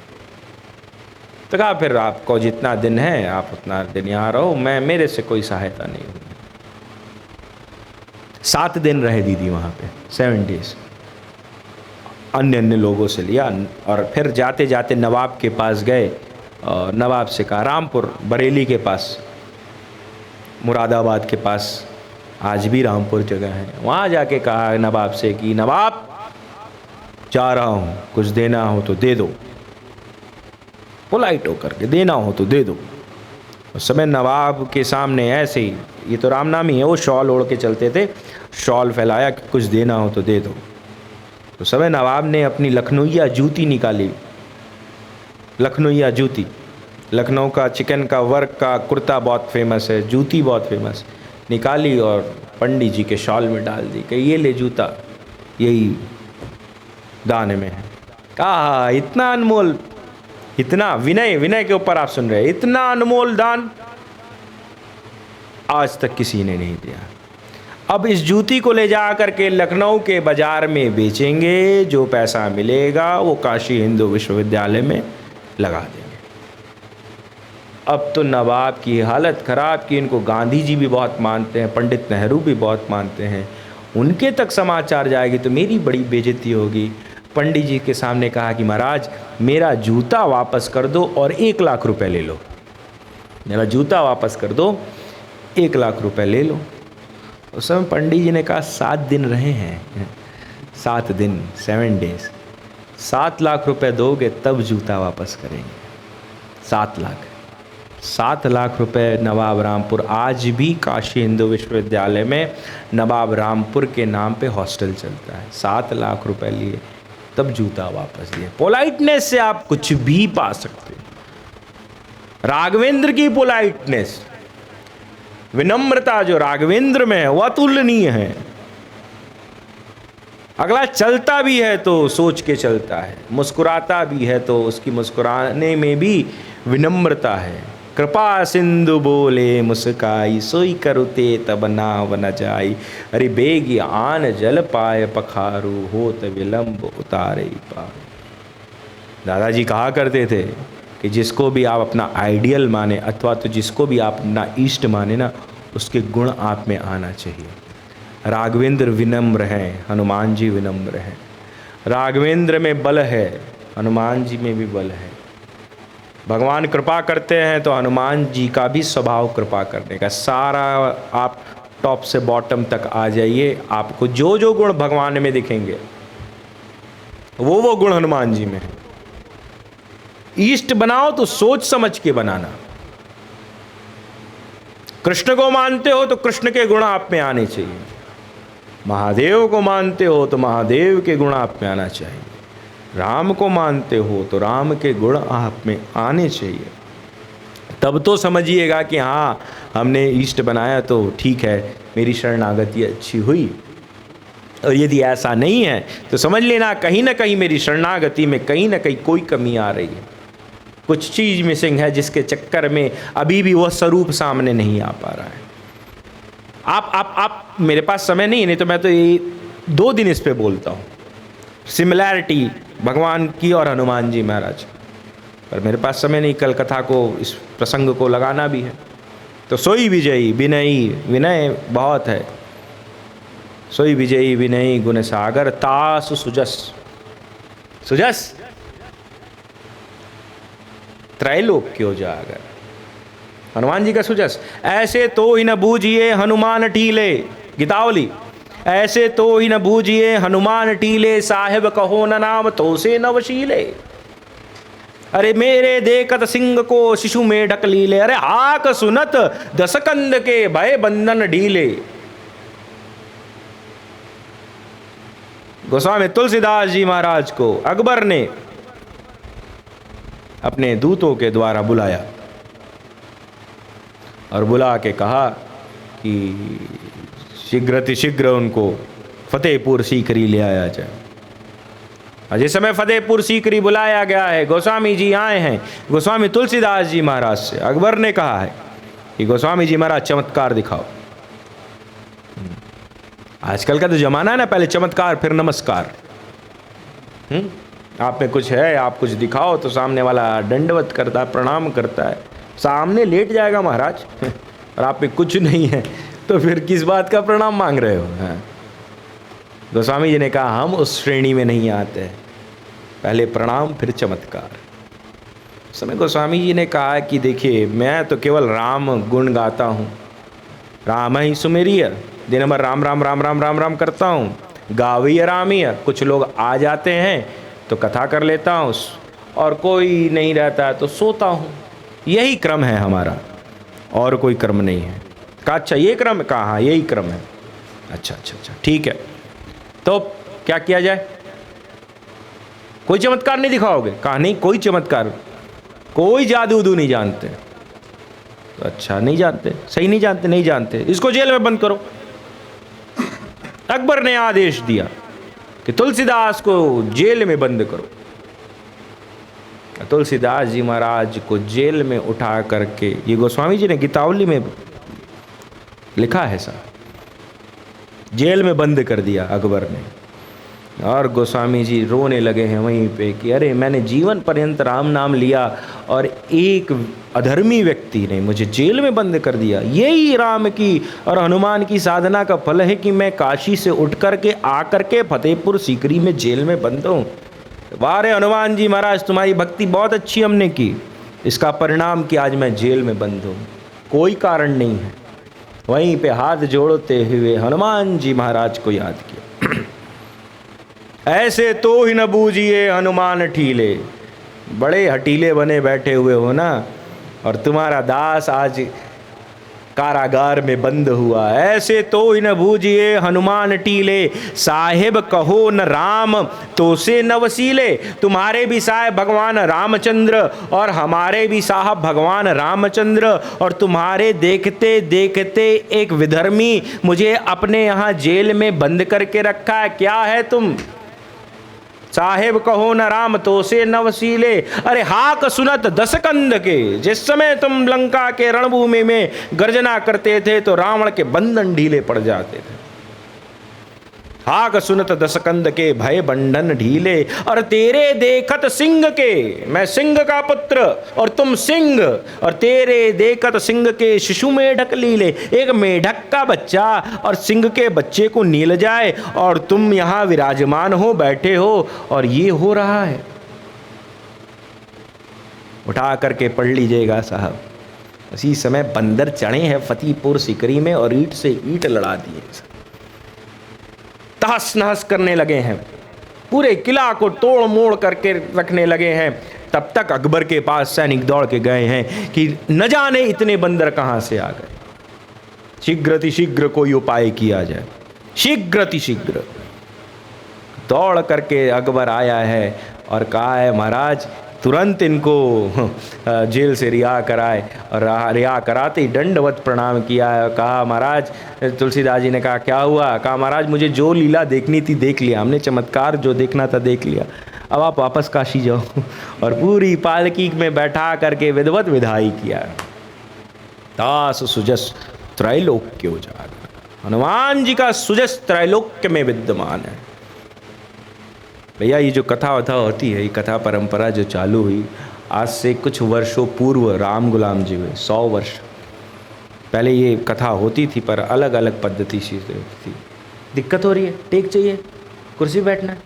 तो कहा फिर आपको जितना दिन है आप उतना दिन यहाँ रहो, मैं मेरे से कोई सहायता नहीं होगी। 7 दिन रहे दीदी वहाँ पे, 7 डेज। अन्य लोगों से लिया और फिर जाते जाते नवाब के पास गए और नवाब से कहा, रामपुर बरेली के पास, मुरादाबाद के पास, आज भी रामपुर जगह है, वहाँ जाके कहा नवाब से कि नवाब जा रहा हूँ, कुछ देना हो तो दे दो, पोलाइट होकर के देना हो तो दे दो। उस समय नवाब के सामने ऐसे ही, ये तो रामनामी है, वो शॉल ओढ़ के चलते थे, शॉल फैलाया कि कुछ देना हो तो दे दो। तो समय नवाब ने अपनी लखनऊया जूती निकाली, लखनऊया जूती, लखनऊ का चिकन का वर्क का कुर्ता बहुत फेमस है, जूती बहुत फेमस, निकाली और पंडित जी के शॉल में डाल दी कि ये ले जूता, यही दान में है। कहा इतना अनमोल, इतना विनय के ऊपर आप सुन रहे हैं, इतना अनमोल दान आज तक किसी ने नहीं दिया। अब इस जूती को ले जा करके लखनऊ के बाजार में बेचेंगे, जो पैसा मिलेगा वो काशी हिंदू विश्वविद्यालय में लगा देंगे। अब तो नवाब की हालत ख़राब कि इनको गांधी जी भी बहुत मानते हैं, पंडित नेहरू भी बहुत मानते हैं, उनके तक समाचार जाएगी तो मेरी बड़ी बेइज्जती होगी। पंडित जी के सामने कहा कि महाराज मेरा जूता वापस कर दो और 1 लाख रुपए ले लो, मेरा जूता वापस कर दो, 1 लाख रुपए ले लो। उस समय पंडित जी ने कहा 7 दिन रहे हैं, 7 दिन, 7 डेज, 7 लाख रुपए दोगे तब जूता वापस करेंगे। 7 लाख रुपए नवाब रामपुर, आज भी काशी हिंदू विश्वविद्यालय में नवाब रामपुर के नाम पे हॉस्टल चलता है। 7 लाख रुपए लिए तब जूता वापस दिए। पोलाइटनेस से आप कुछ भी पा सकते हैं। राघवेंद्र की पोलाइटनेस, विनम्रता जो राघवेंद्र में है वह अतुलनीय है। अगला चलता भी है तो सोच के चलता है, मुस्कुराता भी है तो उसकी मुस्कुराने में भी विनम्रता है। कृपा सिंधु बोले मुस्काई, सोई करुते तब नाव न जाई, अरे बेगी आन जल पाए पखारू, होत विलंब उतारे पार। दादाजी कहा करते थे कि जिसको भी आप अपना आइडियल माने अथवा तो जिसको भी आप अपना इष्ट माने ना, उसके गुण आप में आना चाहिए। राघवेंद्र विनम्र हैं, हनुमान जी विनम्र हैं। राघवेंद्र में बल है, हनुमान जी में भी बल है। भगवान कृपा करते हैं तो हनुमान जी का भी स्वभाव कृपा करने का। सारा आप टॉप से बॉटम तक आ जाइए, आपको जो जो गुण भगवान में दिखेंगे वो गुण हनुमान जी में है। ईष्ट बनाओ तो सोच समझ के बनाना। कृष्ण को मानते हो तो कृष्ण के गुण आप में आने चाहिए। महादेव को मानते हो तो महादेव के गुण आप में आना चाहिए। राम को मानते हो तो राम के गुण आप में आने चाहिए। तब तो समझिएगा कि हाँ हमने इष्ट बनाया तो ठीक है, मेरी शरणागति अच्छी हुई। और यदि ऐसा नहीं है तो समझ लेना कहीं ना कहीं मेरी शरणागति में कहीं ना कहीं कोई कमी आ रही है, कुछ चीज़ मिसिंग है, जिसके चक्कर में अभी भी वह स्वरूप सामने नहीं आ पा रहा है। आप मेरे पास समय नहीं तो मैं तो ये 2 दिन इस पे बोलता हूँ, सिमिलैरिटी भगवान की और हनुमान जी महाराज, पर मेरे पास समय नहीं, कल कथा को इस प्रसंग को लगाना भी है। तो सोई विजयी विनयी, विनय बहुत है, सोई विजयी विनयी गुण सागर तासु सुजस, सुजस त्रैलोक्यो जागर, हनुमान जी का सुजस। ऐसे तो ही न बूझिए हनुमान टीले, गीतावली, ऐसे तो ही न बूझिए हनुमान टीले, साहेब कहो न नाम तो से न वशीले। अरे मेरे देखत सिंह को शिशु में ढक लीले, अरे हाक सुनत दसकंद के भय बंधन ढीले। गोस्वामी तुलसीदास जी महाराज को अकबर ने अपने दूतों के द्वारा बुलाया और बुला के कहा कि शीघ्र उनको फतेहपुर सीकरी ले आया जाए। जिस समय फतेहपुर सीकरी बुलाया गया है, गोस्वामी जी आए हैं गोस्वामी तुलसीदास जी महाराज से। अकबर ने कहा है कि गोस्वामी जी महाराज चमत्कार दिखाओ। आजकल का तो जमाना है ना, पहले चमत्कार फिर नमस्कार। आप में कुछ है, आप कुछ दिखाओ तो सामने वाला दंडवत करता है, प्रणाम करता है, सामने लेट जाएगा महाराज। और आप में कुछ नहीं है तो फिर किस बात का प्रणाम मांग रहे हो? गोस्वामी जी ने कहा हम उस श्रेणी में नहीं आते हैं, पहले प्रणाम फिर चमत्कार। उस समय गोस्वामी जी ने कहा कि देखिए मैं तो केवल राम गुण गाता हूँ, राम ही सुमेरिय, दिन भर राम राम राम राम राम राम करता हूँ, गावीय रामीय। कुछ लोग आ जाते हैं तो कथा कर लेता हूँ, और कोई नहीं रहता तो सोता हूँ, यही क्रम है हमारा, और कोई क्रम नहीं है। कहा अच्छा ये क्रम? कहा हाँ यही क्रम है। अच्छा अच्छा अच्छा ठीक है, तो क्या किया जाए? कोई चमत्कार नहीं दिखाओगे? कहा नहीं कोई चमत्कार, कोई जादू उदू नहीं जानते। तो अच्छा नहीं जानते, सही नहीं जानते, नहीं जानते, इसको जेल में बंद करो। अकबर ने आदेश दिया कि तुलसीदास को जेल में बंद करो। तुलसीदास जी महाराज को जेल में उठा करके, ये गोस्वामी जी ने गीतावली में लिखा है सा, जेल में बंद कर दिया अकबर ने। और गोस्वामी जी रोने लगे हैं वहीं पे कि अरे मैंने जीवन पर्यंत राम नाम लिया और एक अधर्मी व्यक्ति ने मुझे जेल में बंद कर दिया। यही राम की और हनुमान की साधना का फल है कि मैं काशी से उठ करके आकर के फतेहपुर सीकरी में जेल में बंद हूँ। वारे हनुमान जी महाराज तुम्हारी भक्ति बहुत अच्छी हमने की, इसका परिणाम कि आज मैं जेल में बंद हूँ, कोई कारण नहीं है। वहीं पे हाथ जोड़ते हुए हनुमान जी महाराज को याद किया। ऐसे तो ही न बूझिए हनुमान ठीले, बड़े हटीले बने बैठे हुए हो ना, और तुम्हारा दास आज कारागार में बंद हुआ। ऐसे तो ही न बूझिए हनुमान टीले, साहेब कहो न राम तो से न वसीले। तुम्हारे भी साहेब भगवान रामचंद्र और हमारे भी साहब भगवान रामचंद्र, और तुम्हारे देखते देखते एक विधर्मी मुझे अपने यहाँ जेल में बंद करके रखा है। क्या है तुम? साहेब कहो न राम तो से न वसीले। अरे हाक सुनत दसकंद के, जिस समय तुम लंका के रणभूमि में गर्जना करते थे तो रावण के बंधन ढीले पड़ जाते थे। हाक सुनत दसकंद के भय बंधन ढीले, और तेरे देखत सिंह के, मैं सिंह का पुत्र और तुम सिंह, और तेरे देखत सिंह के शिशु मेढक लीले। एक मेढक का बच्चा और सिंह के बच्चे को नील जाए और तुम यहाँ विराजमान हो, बैठे हो, और ये हो रहा है। उठा करके पढ़ लीजिएगा साहब। उसी समय बंदर चढ़े हैं फतेहपुर सीकरी में और ईंट से ईंट लड़ा दिए, तहस नहस करने लगे हैं, पूरे किला को तोड़ मोड़ करके रखने लगे हैं। तब तक अकबर के पास सैनिक दौड़ के गए हैं कि न जाने इतने बंदर कहां से आ गए, शीघ्र कोई उपाय किया जाए। शीघ्र दौड़ करके अकबर आया है और कहा है महाराज तुरंत इनको जेल से रिहा कराए, और रिहा कराते ही दंडवत प्रणाम किया। कहा महाराज, तुलसीदास जी ने कहा क्या हुआ? कहा महाराज मुझे जो लीला देखनी थी देख लिया हमने, चमत्कार जो देखना था देख लिया, अब आप वापस काशी जाओ। और पूरी पालकी में बैठा करके विधिवत विदाई किया। दास सुजस त्रैलोक्य उजागर, हनुमान जी का सुजस त्रैलोक्य में विद्यमान है। भैया ये जो कथा वथा होती है, ये कथा परंपरा जो चालू हुई आज से कुछ वर्षों पूर्व राम गुलाम जी हुए, 100 वर्ष पहले ये कथा होती थी, पर अलग अलग पद्धति से होती थी। दिक्कत हो रही है, टेक चाहिए, कुर्सी बैठना है,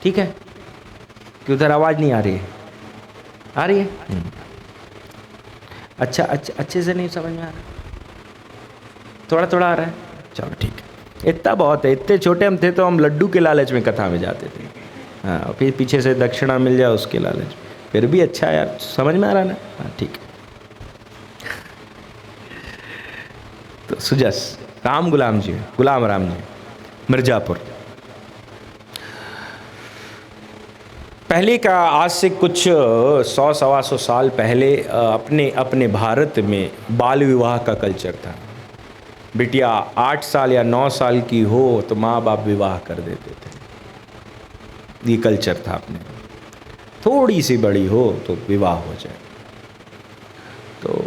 ठीक है कि उधर आवाज़ नहीं आ रही है? आ रही है? अच्छा अच्छे से नहीं समझ में आ रहा, थोड़ा थोड़ा आ रहा है, चलो ठीक है, इतना बहुत है। इतने छोटे हम थे तो हम लड्डू के लालच में कथा में जाते थे, हाँ, फिर पीछे से दक्षिणा मिल जाए उसके लालच, फिर भी अच्छा यार, समझ में आ रहा ना? हाँ ठीक है। तो सुजस राम गुलाम जी, गुलाम राम जी, मिर्जापुर। पहले का, आज से कुछ 100-125 साल पहले अपने भारत में बाल विवाह का कल्चर था। बिटिया 8 साल या 9 साल की हो तो माँ बाप विवाह कर देते थे, ये कल्चर था अपने। थोड़ी सी बड़ी हो तो विवाह हो जाए। तो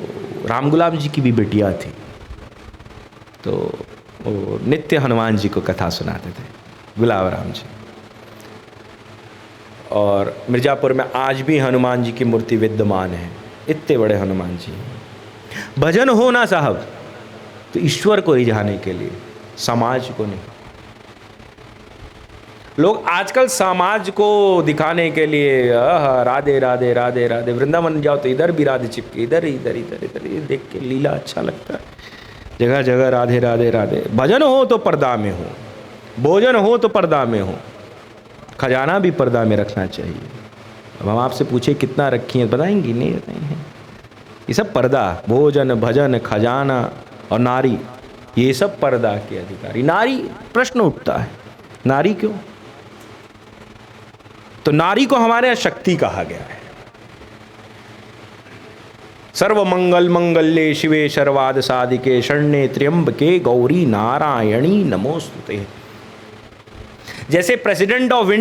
राम गुलाम जी की भी बिटिया थी, तो वो नित्य हनुमान जी को कथा सुनाते थे, गुलाब राम जी। और मिर्ज़ापुर में आज भी हनुमान जी की मूर्ति विद्यमान है, इतने बड़े हनुमान जी। भजन हो ना साहब तो ईश्वर को रिझाने के लिए, समाज को नहीं। लोग आजकल समाज को दिखाने के लिए राधे राधे राधे राधे, वृंदावन जाओ तो इधर भी राधे चिपके, इधर इधर इधर इधर, ये देख के लीला अच्छा लगता है, जगह जगह राधे राधे राधे। भजन हो तो पर्दा में हो, भोजन हो तो पर्दा में हो, खजाना भी पर्दा में रखना चाहिए। अब हम आपसे पूछे कितना रखी है, बताएंगी? नहीं बताएंगे। ये सब पर्दा, भोजन भजन खजाना और नारी, ये सब पर्दा के अधिकारी। नारी, प्रश्न उठता है नारी क्यों? तो नारी को हमारे यहाँ शक्ति कहा गया है। सर्वमंगल मंगल्ये शिवे सर्वाद साधिके शरण्ये त्र्यंबके गौरी नारायणी नमोस्तुते। जैसे प्रेसिडेंट ऑफ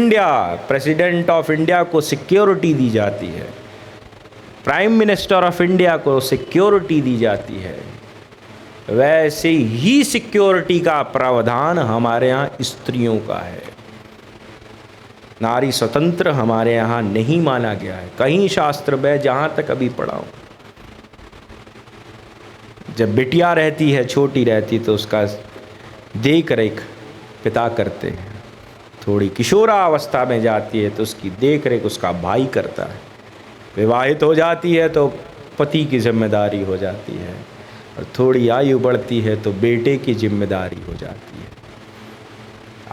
इंडिया को सिक्योरिटी दी जाती है, प्राइम मिनिस्टर ऑफ इंडिया को सिक्योरिटी दी जाती है, वैसे ही सिक्योरिटी का प्रावधान हमारे यहाँ स्त्रियों का है। नारी स्वतंत्र हमारे यहाँ नहीं माना गया है कहीं शास्त्र में, जहाँ तक अभी पढ़ा हूँ। जब बिटिया रहती है, छोटी रहती, तो उसका देख रेख पिता करते हैं। थोड़ी किशोरावस्था में जाती है तो उसकी देख रेख उसका भाई करता है। विवाहित हो जाती है तो पति की जिम्मेदारी हो जाती है, और थोड़ी आयु बढ़ती है तो बेटे की जिम्मेदारी हो जाती है।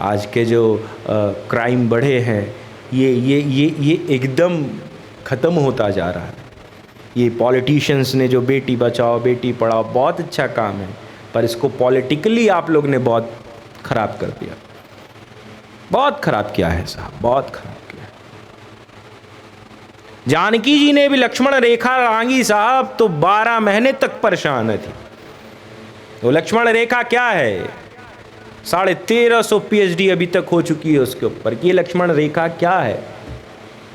आज के जो क्राइम बढ़े हैं, ये एकदम ख़त्म होता जा रहा है। ये पॉलिटिशियंस ने जो बेटी बचाओ बेटी पढ़ाओ, बहुत अच्छा काम है, पर इसको पॉलिटिकली आप लोग ने बहुत ख़राब कर दिया, बहुत ख़राब किया है साहब, बहुत ख़राब किया है। जानकी जी ने भी लक्ष्मण रेखा लांगी साहब, तो 12 महीने तक परेशान थी। वो लक्ष्मण रेखा क्या है? 1350 PhD अभी तक हो चुकी है उसके ऊपर कि ये लक्ष्मण रेखा क्या है।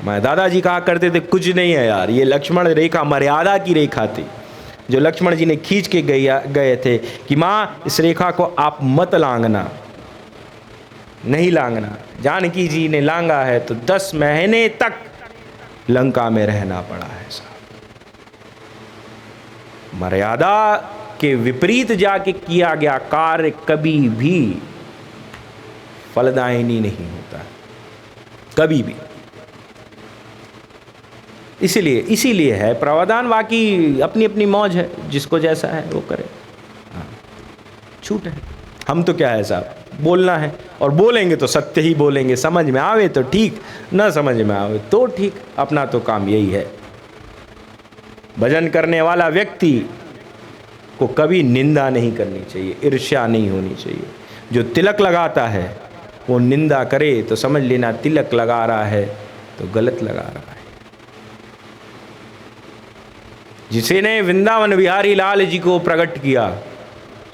मैं दादाजी कहा करते थे कुछ नहीं है यार, ये लक्ष्मण रेखा मर्यादा की रेखा थी, जो लक्ष्मण जी ने खींच के गए थे कि माँ इस रेखा को आप मत लांघना, नहीं लांघना। जानकी जी ने लांघा है तो 10 महीने तक लंका में रहना पड़ा है साहब। मर्यादा के विपरीत जाके किया गया कार्य कभी भी फलदायिनी नहीं होता, कभी भी। इसीलिए है प्रावधान, बाकी अपनी अपनी मौज है, जिसको जैसा है वो करे। हाँ, छूट है। हम तो क्या है साहब, बोलना है, और बोलेंगे तो सत्य ही बोलेंगे, समझ में आवे तो ठीक, न समझ में आवे तो ठीक, अपना तो काम यही है। भजन करने वाला व्यक्ति को कभी निंदा नहीं करनी चाहिए, ईर्ष्या नहीं होनी चाहिए। जो तिलक लगाता है वो निंदा करे तो समझ लेना तिलक लगा रहा है तो गलत लगा रहा है। जिसने वृंदावन बिहारी लाल जी को प्रकट किया,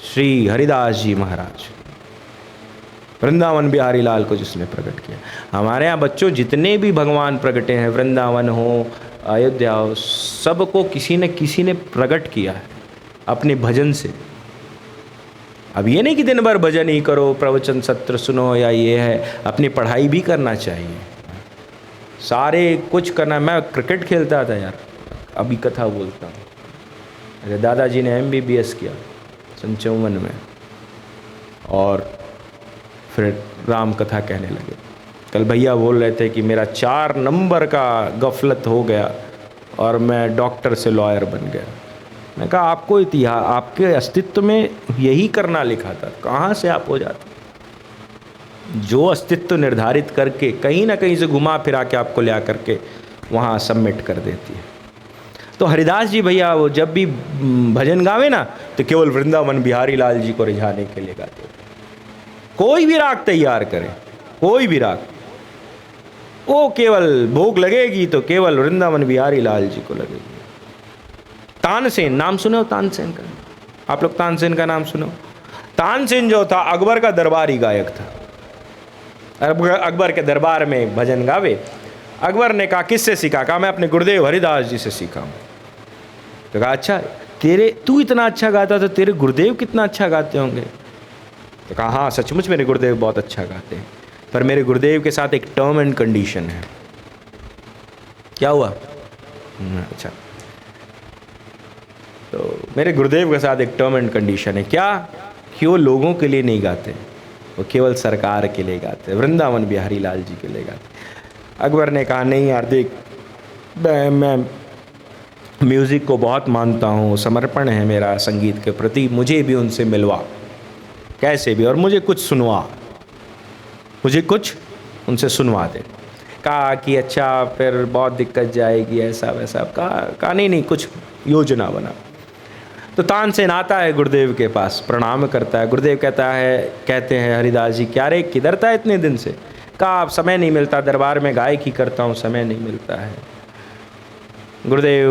श्री हरिदास जी महाराज, वृंदावन बिहारी लाल को जिसने प्रकट किया। हमारे यहाँ बच्चों जितने भी भगवान प्रकटे हैं, वृंदावन हो, अयोध्या हो, सबको किसी ने प्रकट किया है अपने भजन से। अब ये नहीं कि दिन भर भजन ही करो, प्रवचन सत्र सुनो या ये है, अपनी पढ़ाई भी करना चाहिए, सारे कुछ करना। मैं क्रिकेट खेलता था यार, अभी कथा बोलता हूँ। मेरे दादाजी ने MBBS किया 54 में, और फिर राम कथा कहने लगे। कल भैया बोल रहे थे कि मेरा 4 नंबर का गफलत हो गया और मैं डॉक्टर से लॉयर बन गया। मैं कहा आपको इतिहास, आपके अस्तित्व में यही करना लिखा था, कहाँ से आप हो जाते? जो अस्तित्व निर्धारित करके कहीं ना कहीं से घुमा फिरा के आपको ले आकर के वहाँ सबमिट कर देती है। तो हरिदास जी भैया वो जब भी भजन गावे ना, तो केवल वृंदावन बिहारी लाल जी को रिझाने के लिए गाते थे। कोई भी राग तैयार करे, कोई भी राग, वो केवल भोग लगेगी तो केवल वृंदावन बिहारी लाल जी को लगेगी। तानसेन नाम सुने हो? तानसेन का आप लोग तानसेन का नाम सुनो? तानसेन जो था अकबर का दरबारी गायक था। अकबर के दरबार में भजन गावे। अकबर ने कहा किससे सीखा? कहा मैं अपने गुरुदेव हरिदास जी से सीखा हूँ। तो कहा अच्छा, तू इतना अच्छा गाता तो तेरे गुरुदेव कितना अच्छा गाते होंगे? तो कहा हाँ सचमुच मेरे गुरुदेव बहुत अच्छा गाते हैं, पर मेरे गुरुदेव के साथ एक टर्म एंड कंडीशन है। क्या हुआ? अच्छा, तो मेरे गुरुदेव के साथ एक टर्म एंड कंडीशन है। क्या? कि वो लोगों के लिए नहीं गाते, वो केवल सरकार के लिए गाते, वृंदावन बिहारी लाल जी के लिए गाते। अकबर ने कहा नहीं यार देख, मैं म्यूज़िक को बहुत मानता हूँ, समर्पण है मेरा संगीत के प्रति, मुझे भी उनसे मिलवा कैसे भी, और मुझे कुछ सुनवा, मुझे कुछ उनसे सुनवा दे। कहा कि अच्छा फिर बहुत दिक्कत जाएगी, ऐसा वैसा। कहा नहीं कुछ योजना बना। तो तानसेन आता है गुरुदेव के पास, प्रणाम करता है। गुरुदेव कहते हैं हरिदास जी क्या रे किधर था इतने दिन से? कहा अब समय नहीं मिलता, दरबार में गायक ही करता हूँ, समय नहीं मिलता है। गुरुदेव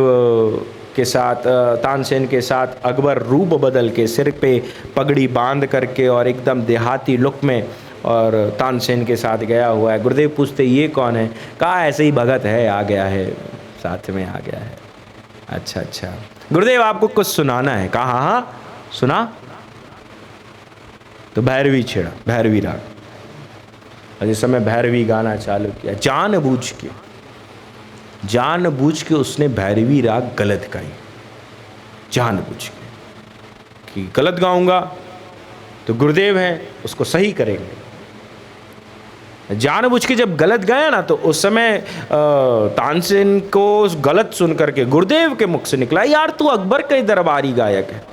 के साथ, तानसेन के साथ अकबर रूप बदल के, सिर पे पगड़ी बांध करके और एकदम देहाती लुक में, और तानसेन के साथ गया हुआ है। गुरुदेव पूछते ये कौन है? कहा ऐसे ही भगत है, आ गया है, साथ में आ गया है। अच्छा गुरुदेव आपको कुछ सुनाना है? कहा हाँ सुना। तो भैरवी छेड़ा, भैरवी राग, और जिस समय भैरवी गाना चालू किया, जानबूझ के उसने भैरवी राग गलत गाई, जानबूझ के, कि गलत गाऊंगा तो गुरुदेव हैं उसको सही करेंगे। जानबूझ के जब गलत गाया ना, तो उस समय तानसेन को गलत सुन करके गुरुदेव के मुख से निकला यार तू अकबर का दरबारी गायक है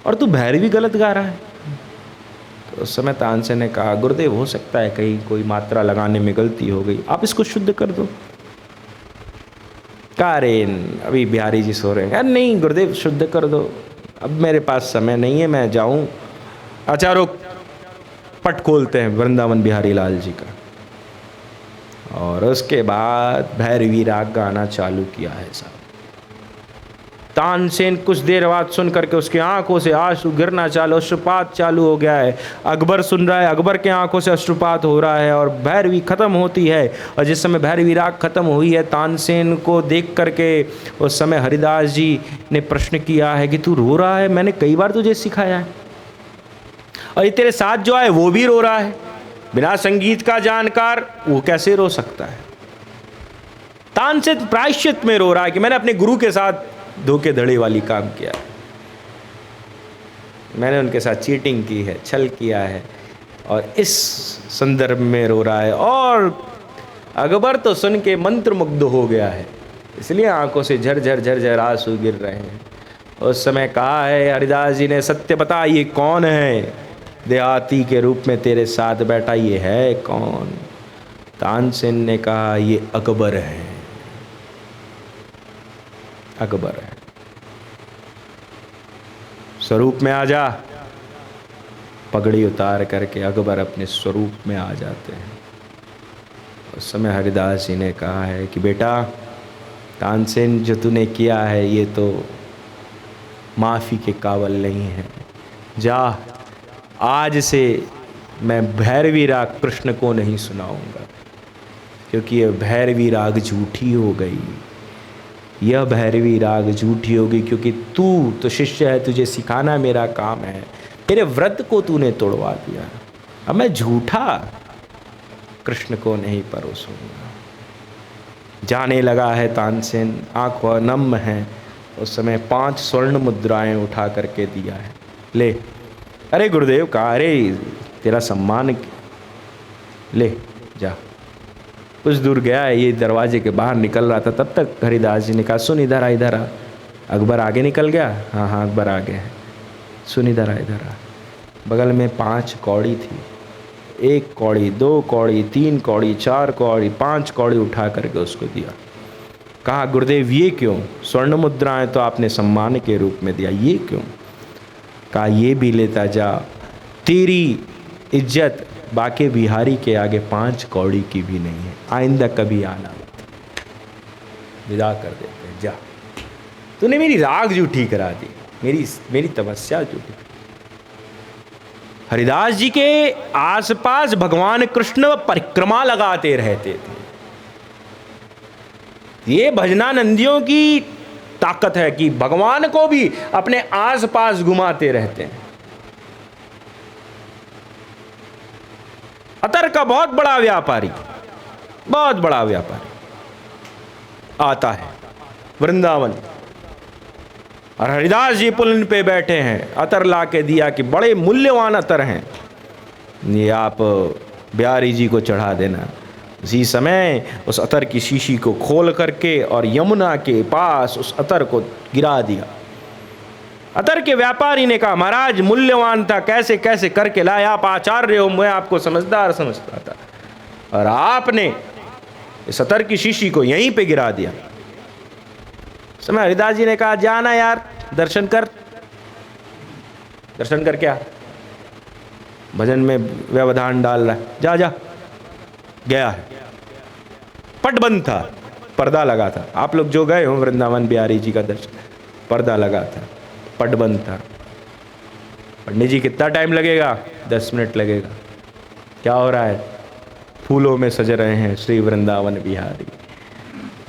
और तू भैरवी गलत गा रहा है। तो उस समय तानसेन ने कहा गुरुदेव हो सकता है कहीं कोई मात्रा लगाने में गलती हो गई, आप इसको शुद्ध कर दो। कहा अरे अभी बिहारी जी सो रहे हैं। नहीं गुरुदेव शुद्ध कर दो, अब मेरे पास समय नहीं है, मैं जाऊं। अच्छा रुक, पट खोलते हैं वृंदावन बिहारी लाल जी का, और उसके बाद भैरवी राग गाना चालू किया है साहब। तानसेन कुछ देर बाद सुन करके उसकी आंखों से आंसू गिरना चालू, अश्रुपात चालू हो गया है। अकबर सुन रहा है, अकबर के आंखों से अश्रुपात हो रहा है, और भैरवी खत्म होती है। और जिस समय भैरवी राग खत्म हुई है, तानसेन को देख करके उस समय हरिदास जी ने प्रश्न किया है कि तू रो रहा है? मैंने कई बार तुझे सिखाया है, और ये तेरे साथ जो है वो भी रो रहा है, बिना संगीत का जानकार वो कैसे रो सकता है? तानसेन प्रायश्चित में रो रहा है कि मैंने अपने गुरु के साथ धोखेधड़ी वाली काम किया है, मैंने उनके साथ चीटिंग की है, छल किया है, और इस संदर्भ में रो रहा है। और अकबर तो सुन के मंत्रमुग्ध हो गया है, इसलिए आंखों से झरझर आंसू गिर रहे हैं। उस समय कहा है हरिदास जी ने, सत्य बता ये कौन है देहाती के रूप में तेरे साथ बैठा, ये है कौन? तानसेन ने कहा ये अकबर है, अकबर है। स्वरूप में आ जा। पगड़ी उतार करके अकबर अपने स्वरूप में आ जाते हैं। उस समय हरिदास जी ने कहा है कि बेटा तानसेन जो तूने किया है ये तो माफ़ी के काबिल नहीं है। जा, आज से मैं भैरवी राग कृष्ण को नहीं सुनाऊंगा, क्योंकि यह भैरवी राग झूठी हो गई। यह भैरवी राग झूठी होगी क्योंकि तू तो शिष्य है, तुझे सिखाना मेरा काम है। मेरे व्रत को तूने तोड़वा दिया। अब मैं झूठा कृष्ण को नहीं परोसूंगा। जाने लगा है तानसेन, आँखों नम है। उस समय 5 स्वर्ण मुद्राएं उठा करके दिया है, ले। अरे गुरुदेव कहा, अरे तेरा सम्मान, ले जा। कुछ दूर गया है, ये दरवाजे के बाहर निकल रहा था, तब तक हरिदास जी ने कहा, सुन इधर आ, इधर आ। अकबर आगे निकल गया। हाँ हाँ अकबर आगे है। सुन इधर आ, इधर आ। बगल में 5 कौड़ी थी, 1 कौड़ी, 2 कौड़ी, 3 कौड़ी, 4 कौड़ी, 5 कौड़ी उठा करके उसको दिया। कहा, गुरुदेव ये क्यों? स्वर्ण मुद्राएं तो आपने सम्मान के रूप में दिया, ये क्यों? कहा, ये भी लेता जा। तेरी इज्जत बाके बिहारी के आगे 5 कौड़ी की भी नहीं है। आइंदा कभी आना मत। विदा कर देते हैं, जा। तूने मेरी राग झूठी करा दी, मेरी तपस्या झूठी। हरिदास जी के आसपास भगवान कृष्ण परिक्रमा लगाते रहते थे। ये भजनानंदियों की ताकत है कि भगवान को भी अपने आसपास घुमाते रहते हैं। अतर का बहुत बड़ा व्यापारी आता है वृंदावन, और हरिदास जी पुलिन पे बैठे हैं। अतर ला के दिया कि बड़े मूल्यवान अतर हैं, ये आप बिहारी जी को चढ़ा देना। उसी समय उस अतर की शीशी को खोल करके और यमुना के पास उस अतर को गिरा दिया। अतर के व्यापारी ने कहा, महाराज मूल्यवान था, कैसे कैसे करके लाए, आप आचार्य हो, मैं आपको समझदार समझता था, और आपने इस अतर की शीशी को यहीं पे गिरा दिया। समय हरिदास जी ने कहा, जाना यार, दर्शन कर। दर्शन कर क्या? भजन में व्यवधान डाल रहा है, जा जा। गया है, पट बंद था, पर्दा लगा था। आप लोग जो गए हो वृंदावन बिहारी जी का दर्शन, पर्दा लगा था, पट बंद था। पंडित जी कितना टाइम लगेगा? 10 मिनट लगेगा। क्या हो रहा है? फूलों में सज रहे हैं श्री वृंदावन बिहारी।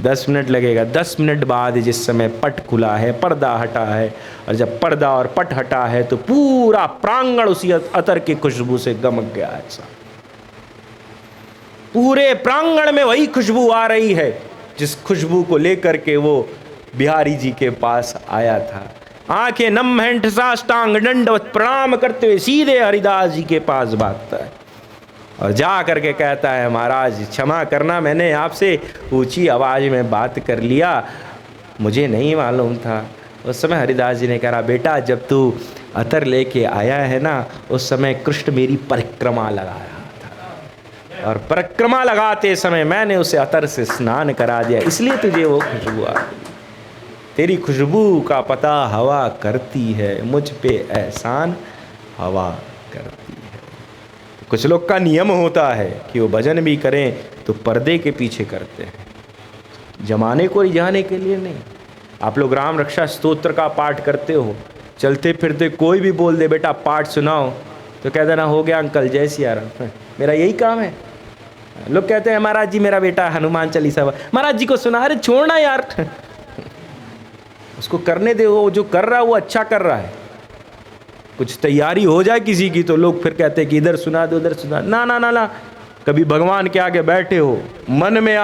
10 मिनट लगेगा। 10 मिनट बाद जिस समय पट खुला है, पर्दा हटा है, और जब पर्दा और पट हटा है तो पूरा प्रांगण उसी अतर की खुशबू से गमक गया। ऐसा पूरे प्रांगण में वही खुशबू आ रही है जिस खुशबू को लेकर के वो बिहारी जी के पास आया था। आंखें नम हैं, साष्टांग दंडवत प्रणाम करते हुए सीधे हरिदास जी के पास भागता है और जा करके कहता है, महाराज क्षमा करना, मैंने आपसे ऊंची आवाज में बात कर लिया, मुझे नहीं मालूम था। उस समय हरिदास जी ने कहा, बेटा जब तू अतर लेके आया है ना, उस समय कृष्ण मेरी परिक्रमा लगा रहा था, और परिक्रमा लगाते समय मैंने उसे अतर से स्नान करा दिया, इसलिए तुझे वो खुशबू आ गई। तेरी खुशबू का पता हवा करती है, मुझ पे एहसान हवा करती है। कुछ लोग का नियम होता है कि वो भजन भी करें तो पर्दे के पीछे करते हैं, जमाने को रिझाने के लिए नहीं। आप लोग राम रक्षा स्तोत्र का पाठ करते हो, चलते फिरते कोई भी बोल दे बेटा पाठ सुनाओ, तो कह देना हो गया अंकल, जय सिया राम, मेरा यही काम है। लोग कहते हैं महाराज जी मेरा बेटा हनुमान चालीसा, महाराज जी को सुना, अरे छोड़ना यार, उसको करने दे, वो जो कर रहा है वो अच्छा कर रहा है। कुछ तैयारी हो जाए किसी की तो लोग फिर कहते हैं कि इधर सुना दो उधर सुना, ना ना ना ना। कभी भगवान के आगे बैठे हो, मन में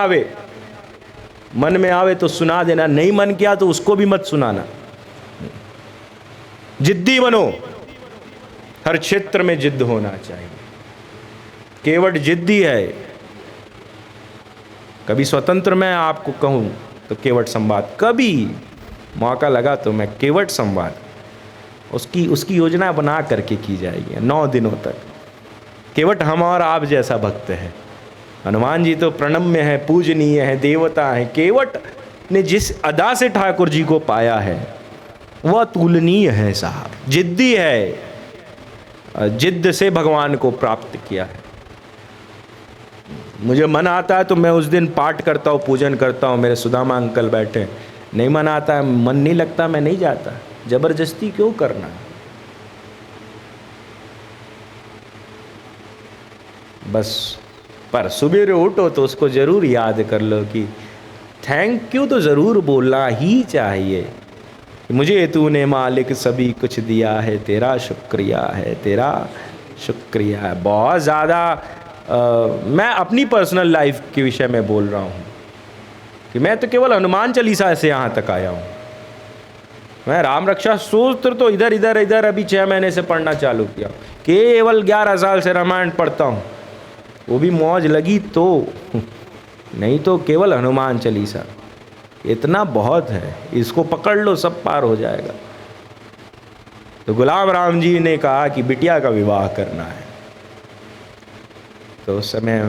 आवे तो सुना देना, नहीं मन किया तो उसको भी मत सुनाना। जिद्दी बनो, हर क्षेत्र में जिद्द होना चाहिए। केवट जिद्दी है। कभी स्वतंत्र मैं आपको कहूं तो केवट संवाद, कभी मौका लगा तो मैं केवट संवाद उसकी योजना बना करके की जाएगी 9 दिनों तक। केवट हम और आप जैसा भक्त है। हनुमान जी तो प्रणम्य है, पूजनीय है, देवता है। केवट ने जिस अदा से ठाकुर जी को पाया है वह तुलनीय है साहब, जिद्दी है, जिद्द से भगवान को प्राप्त किया है। मुझे मन आता है तो मैं उस दिन पाठ करता हूँ, पूजन करता हूँ, मेरे सुदामा अंकल बैठे। नहीं मन आता है, मन नहीं लगता, मैं नहीं जाता। जबरदस्ती क्यों करना? बस पर सुबह उठो तो उसको ज़रूर याद कर लो कि थैंक यू तो ज़रूर बोलना ही चाहिए। मुझे तूने मालिक सभी कुछ दिया है, तेरा शुक्रिया है, तेरा शुक्रिया है। बहुत ज़्यादा मैं अपनी पर्सनल लाइफ के विषय में बोल रहा हूँ कि मैं तो केवल हनुमान चालीसा से यहाँ तक आया हूँ। मैं राम रक्षा सूत्र तो इधर अभी 6 महीने से पढ़ना चालू किया। केवल 11 साल से रामायण पढ़ता हूँ, वो भी मौज लगी तो, नहीं तो केवल हनुमान चालीसा इतना बहुत है, इसको पकड़ लो सब पार हो जाएगा। तो गुलाम राम जी ने कहा कि बिटिया का विवाह करना है। तो उस समय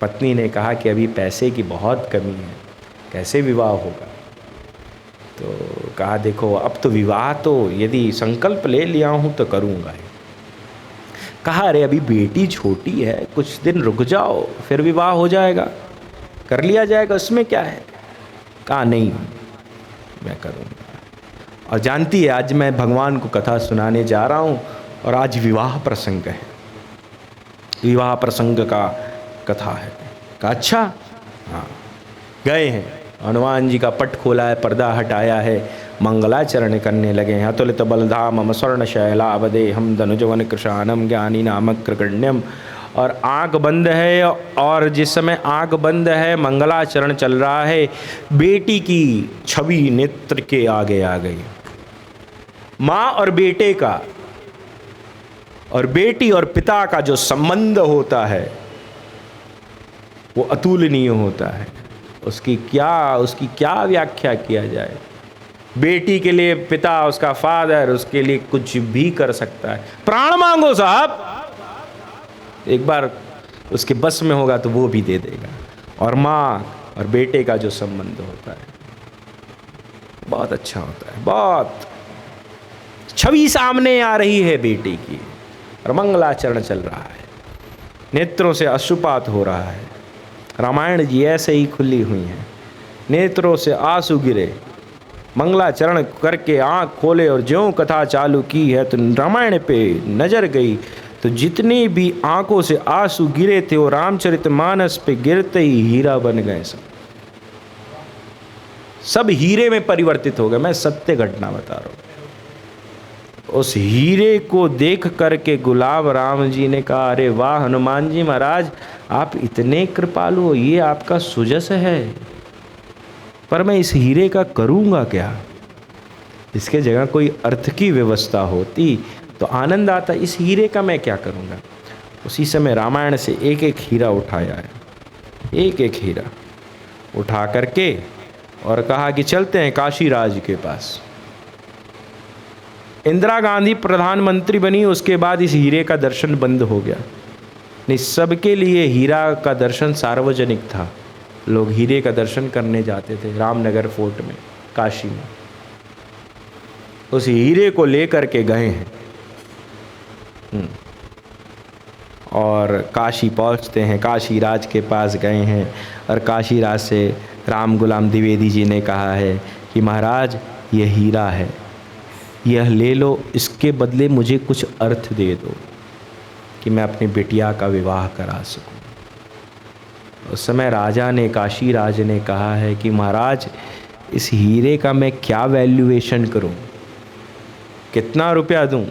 पत्नी ने कहा कि अभी पैसे की बहुत कमी है, कैसे विवाह होगा? तो कहा देखो अब तो विवाह तो यदि संकल्प ले लिया हूँ तो करूँगा। कहा अरे अभी बेटी छोटी है, कुछ दिन रुक जाओ, फिर विवाह हो जाएगा, कर लिया जाएगा, उसमें क्या है? कहा नहीं मैं करूँगा। और जानती है आज मैं भगवान को कथा सुनाने जा रहा हूँ और आज विवाह प्रसंग है, विवाह प्रसंग का कथा है। कहा अच्छा, हाँ। गए हैं, हनुमान जी का पट खोला है, पर्दा हटाया है, मंगलाचरण करने लगे हैं। अतुलित बलधामम स्वर्ण शैलावदे हम धनुजवन कृशानम ज्ञानी नामक कृगण्यम। और आँख बंद है, और जिस समय आँख बंद है मंगलाचरण चल रहा है, बेटी की छवि नेत्र के आगे आ गई। माँ और बेटे का, और बेटी और पिता का जो संबंध होता है वो अतुलनीय होता है। उसकी क्या व्याख्या किया जाए। बेटी के लिए पिता, उसका फादर, उसके लिए कुछ भी कर सकता है। प्राण मांगो साहब, एक बार उसके बस में होगा तो वो भी दे देगा। और माँ और बेटे का जो संबंध होता है बहुत अच्छा होता है। बहुत छवि सामने आ रही है बेटी की, और मंगलाचरण चल रहा है, नेत्रों से अश्रुपात हो रहा है। रामायण जी ऐसे ही खुली हुई हैं, नेत्रों से आंसू गिरे, मंगलाचरण करके आँख खोले और ज्यों कथा चालू की है तो रामायण पे नजर गई तो जितनी भी आंखों से आंसू गिरे थे वो रामचरितमानस पे गिरते ही हीरा बन गए। सब हीरे में परिवर्तित हो गए। मैं सत्य घटना बता रहा हूँ। उस हीरे को देख करके गुलाब राम जी ने कहा अरे वाह हनुमान जी महाराज, आप इतने कृपालु हो, ये आपका सुजस है, पर मैं इस हीरे का करूँगा क्या? इसके जगह कोई अर्थ की व्यवस्था होती तो आनंद आता, इस हीरे का मैं क्या करूँगा? उसी समय रामायण से एक एक हीरा उठाया है, एक एक हीरा उठा करके और कहा कि चलते हैं काशी राज के पास। इंदिरा गांधी प्रधानमंत्री बनी, उसके बाद इस हीरे का दर्शन बंद हो गया। नहीं, सबके लिए हीरा का दर्शन सार्वजनिक था। लोग हीरे का दर्शन करने जाते थे रामनगर फोर्ट में, काशी में। उस हीरे को लेकर के गए हैं और काशी पहुंचते हैं, काशी राज के पास गए हैं। और काशी राज से राम गुलाम द्विवेदी जी ने कहा है कि महाराज यह हीरा है, यह ले लो, इसके बदले मुझे कुछ अर्थ दे दो कि मैं अपनी बिटिया का विवाह करा सकूं। उस समय राजा ने, काशी राज ने कहा है कि महाराज इस हीरे का मैं क्या वैल्यूएशन करूं, कितना रुपया दूं,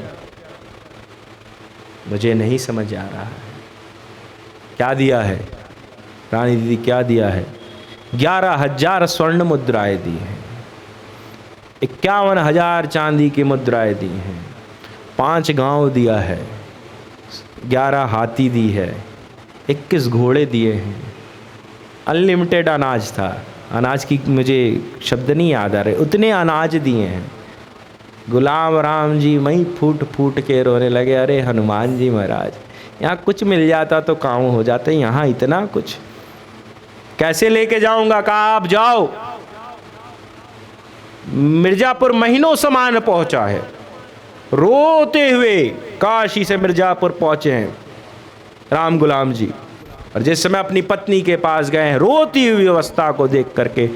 मुझे नहीं समझ आ रहा है। क्या दिया है रानी दीदी, क्या दिया है? 11,000 स्वर्ण मुद्राएं दी हैं, 51,000 चांदी की मुद्राएं दी हैं, 5 गांव दिया है, 11 हाथी दी है, 21 घोड़े दिए हैं, अनलिमिटेड अनाज था। अनाज की मुझे शब्द नहीं याद आ रहे, उतने अनाज दिए हैं। गुलाम राम जी वहीं फूट फूट के रोने लगे, अरे हनुमान जी महाराज, यहाँ कुछ मिल जाता तो काम हो जाता, यहाँ इतना कुछ कैसे लेके जाऊंगा? कहा आप जाओ। मिर्जापुर महीनों सामान पहुंचा है, रोते हुए काशी से मिर्जापुर पहुंचे हैं राम गुलाम जी। और जिस समय अपनी पत्नी के पास गए हैं, रोती हुई अवस्था को देख करके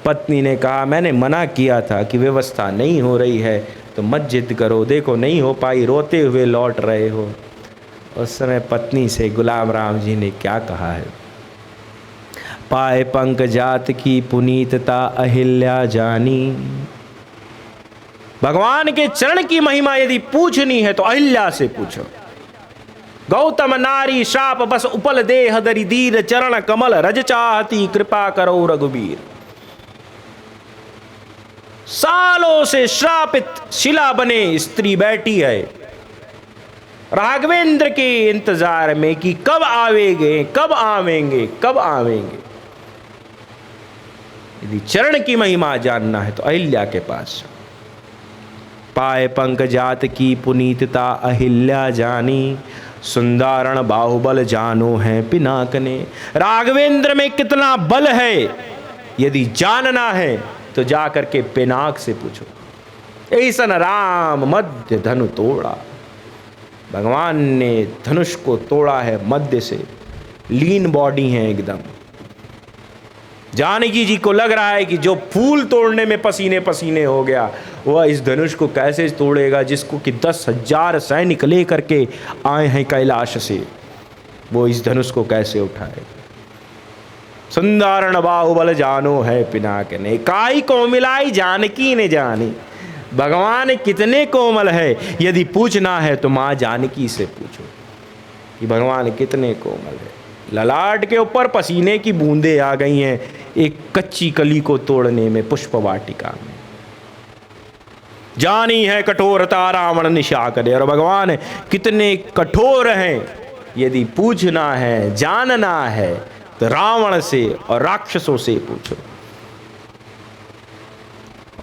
पत्नी ने कहा, मैंने मना किया था कि व्यवस्था नहीं हो रही है तो मत जिद करो, देखो नहीं हो पाई, रोते हुए लौट रहे हो। उस समय पत्नी से गुलाम राम जी ने क्या कहा है, पाए पंक जात की पुनीतता अहिल्या जानी। भगवान के चरण की महिमा यदि पूछनी है तो अहिल्या से पूछो। गौतम नारी श्राप बस उपल देह दरि दीर, चरण कमल रज चाहती कृपा करो रघुबीर। सालों से श्रापित शिला बने स्त्री बैठी है राघवेंद्र के इंतजार में कि कब आवेंगे, कब आवेंगे, कब आवेंगे। यदि चरण की महिमा जानना है तो अहिल्या के पास। पाए पंक जात की पुनीतता अहिल्या जानी, सुंदरण बाहुबल जानो है पिनाक ने। राघवेंद्र में कितना बल है यदि जानना है तो जाकर के पिनाक से पूछो। ऐसन राम मध्य धनु तोड़ा, भगवान ने धनुष को तोड़ा है मध्य से। लीन बॉडी है एकदम। जानकी जी को लग रहा है कि जो फूल तोड़ने में पसीने पसीने हो गया, वह इस धनुष को कैसे तोड़ेगा जिसको कि 10,000 सैनिक ले करके आए हैं कैलाश से, वो इस धनुष को कैसे उठाएगा। सुंदरण बाहुबल जानो है पिनाक ने, काई को मिलाई जानकी ने जानी। भगवान कितने कोमल है, यदि पूछना है तो माँ जानकी से पूछो कि भगवान कितने कोमल है। ललाट के ऊपर पसीने की बूंदें आ गई हैं एक कच्ची कली को तोड़ने में, पुष्प वाटिका में। जानी है कठोरता रावण निशा करे, और भगवान कितने कठोर हैं। यदि पूछना है, जानना है तो रावण से और राक्षसों से पूछो।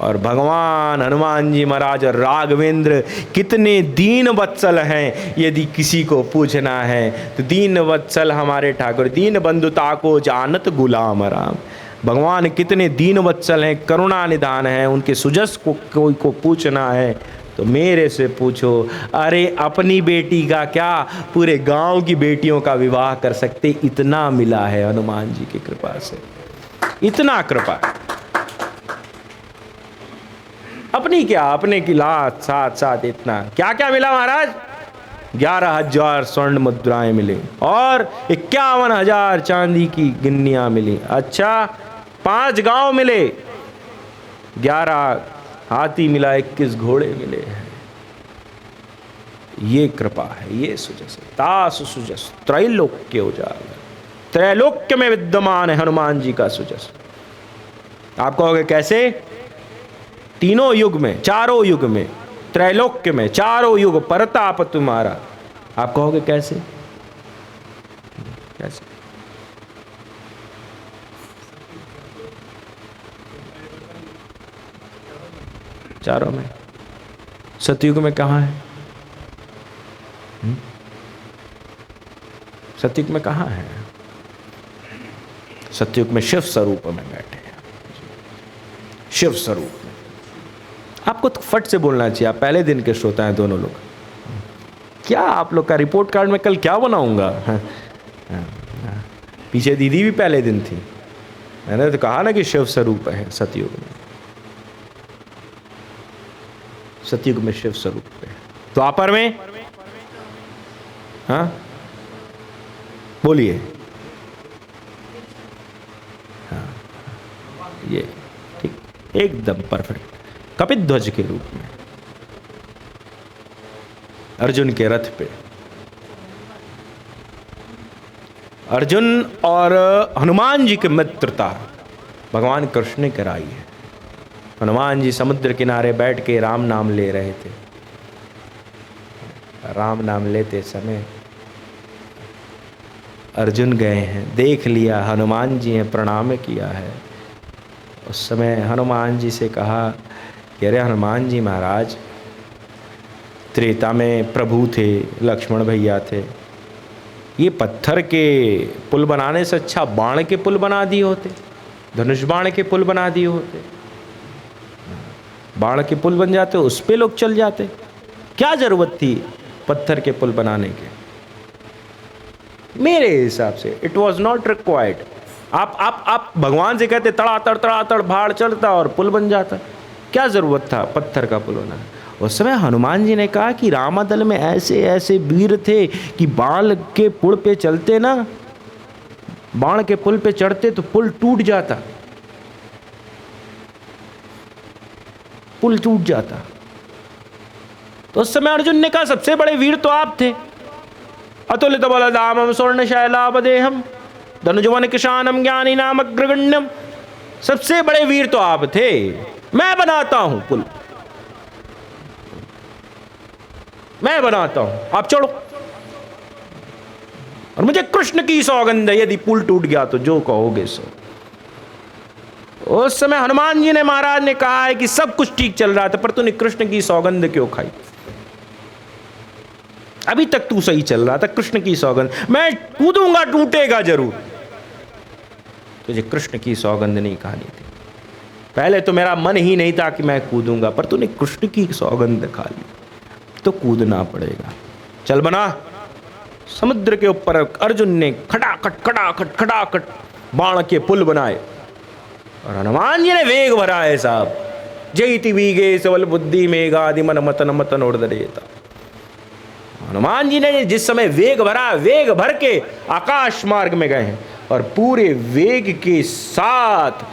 और भगवान हनुमान जी महाराज और राघवेंद्र कितने दीन वत्सल हैं, यदि किसी को पूछना है तो दीन वत्सल हमारे ठाकुर, दीन बंधुता को जानत गुलाम राम। भगवान कितने दीन वत्सल हैं, करुणा निधान है। उनके सुजस को कोई को पूछना है तो मेरे से पूछो। अरे अपनी बेटी का क्या, पूरे गांव की बेटियों का विवाह कर सकते, इतना मिला है हनुमान जी की कृपा से, इतना कृपा। अपनी क्या, अपने की लात साथ साथ इतना क्या क्या मिला महाराज। 11,000 स्वर्ण मुद्राएं मिली और 51,000 चांदी की गिन्नियां मिली। अच्छा 5 गांव मिले, 11 हाथी मिला, 21 घोड़े मिले। ये कृपा है, ये सुजस। तासु सुजस त्रैलोक्य उजागर, त्रैलोक्य में विद्यमान है हनुमान जी का सुजस। आप कहोगे कैसे? तीनों युग में, चारों युग में, त्रैलोक्य में, चारों युग परताप तुम्हारा। आप कहोगे कैसे? कैसे? चारों में। सतयुग में कहाँ है? सतयुग में कहाँ है? सतयुग में शिव स्वरूप में बैठे हैं, शिव स्वरूप में। आपको तो फट से बोलना चाहिए, आप पहले दिन के श्रोता हैं दोनों लोग। क्या आप लोग का रिपोर्ट कार्ड में कल क्या बनाऊंगा? पीछे दीदी भी पहले दिन थी, मैंने तो कहा ना कि शिव स्वरूप है सतयुग में। सतयुग में शिव स्वरूप है। द्वापर में? हाँ बोलिए। हाँ ये ठीक, एकदम परफेक्ट। कपिध्वज के रूप में, अर्जुन के रथ पे। अर्जुन और हनुमान जी की मित्रता भगवान कृष्ण ने कराई है। हनुमान जी समुद्र किनारे बैठ के राम नाम ले रहे थे। राम नाम लेते समय अर्जुन गए हैं, देख लिया हनुमान जी ने प्रणाम किया है। उस समय हनुमान जी से कहा कि अरे हनुमान जी महाराज, त्रेता में प्रभु थे, लक्ष्मण भैया थे, ये पत्थर के पुल बनाने से अच्छा बाण के पुल बना दिए होते, धनुष बाण के पुल बना दिए होते। बाण के पुल बन जाते, उस पे लोग चल जाते, क्या जरूरत थी पत्थर के पुल बनाने के। मेरे हिसाब से इट वॉज नॉट रिक्वायर्ड। आप भगवान से कहते तड़ातड़ भाड़ चढ़ता और पुल बन जाता, क्या ज़रूरत था पत्थर का पुल होना। उस समय हनुमान जी ने कहा कि रामादल में ऐसे ऐसे वीर थे कि बाण के पुल पे चलते ना, बाण के पुल पे चढ़ते तो पुल टूट जाता, पुल टूट जाता। तो उस समय अर्जुन ने कहा सबसे बड़े वीर तो आप थे। अतुलित बलधामम स्वर्णशैलापदेहम धनुजवन किशानम ज्ञानी नाम अग्रगण्यम। सबसे बड़े वीर तो आप थे, मैं बनाता हूं पुल, मैं बनाता हूं, आप चढ़ो। और मुझे कृष्ण की सौगंध है, यदि पुल टूट गया तो जो कहोगे सो। उस समय हनुमान जी ने महाराज ने कहा है कि सब कुछ ठीक चल रहा था, पर तूने कृष्ण की सौगंध क्यों खाई? अभी तक तू सही चल रहा था, कृष्ण की सौगंध, मैं कूदूंगा टूटेगा जरूर। तुझे कृष्ण की सौगंध नहीं खानी थी। पहले तो मेरा मन ही नहीं था कि मैं कूदूंगा, पर तूने कृष्ण की सौगंध खा ली तो कूदना पड़ेगा। चल बना। समुद्र के ऊपर अर्जुन ने खटाखट खटाखट खटाखट बाण के पुल बनाए और हनुमान जी ने वेग भरा है साहब। जयति वीगे सबल बुद्धि मेघादि मन मतन मतन उड़दरेता। हनुमान जी ने जिस समय वेग भरा, वेग भर के आकाश मार्ग में गए हैं और पूरे वेग के साथ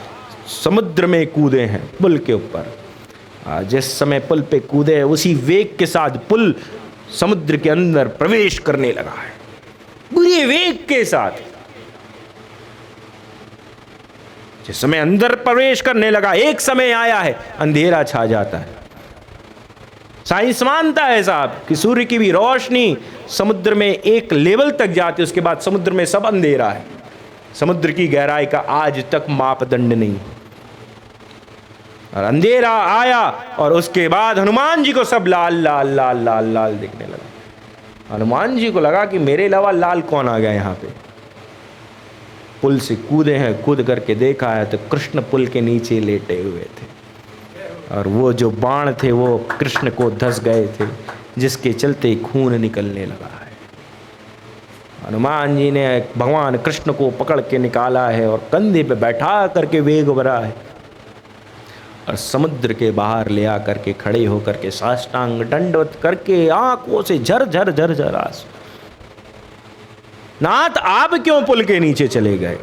समुद्र में कूदे हैं पुल के ऊपर। जिस समय पुल पे कूदे उसी वेग के साथ पुल समुद्र के अंदर प्रवेश करने लगा है, पूरे वेग के साथ। जिस समय अंदर प्रवेश करने लगा, एक समय आया है अंधेरा छा जाता है। साइंस मानता है साहब कि सूर्य की भी रोशनी समुद्र में एक लेवल तक जाती है, उसके बाद समुद्र में सब अंधेरा है। समुद्र की गहराई का आज तक मापदंड नहीं। और अंधेरा आया और उसके बाद हनुमान जी को सब लाल लाल लाल लाल लाल दिखने लगा। हनुमान जी को लगा कि मेरे अलावा लाल कौन आ गया यहाँ पे। पुल से कूदे हैं, कूद करके देखा है तो कृष्ण पुल के नीचे लेटे हुए थे और वो जो बाण थे वो कृष्ण को धंस गए थे, जिसके चलते खून निकलने लगा है। हनुमान जी ने भगवान कृष्ण को पकड़ के निकाला है और कंधे पे बैठा करके वेग भरा है और समुद्र के बाहर ले आकर के खड़े होकर के साष्टांग दंडवत करके आंखों से झर झर झर झर आंसू। नाथ आप क्यों पुल के नीचे चले गए?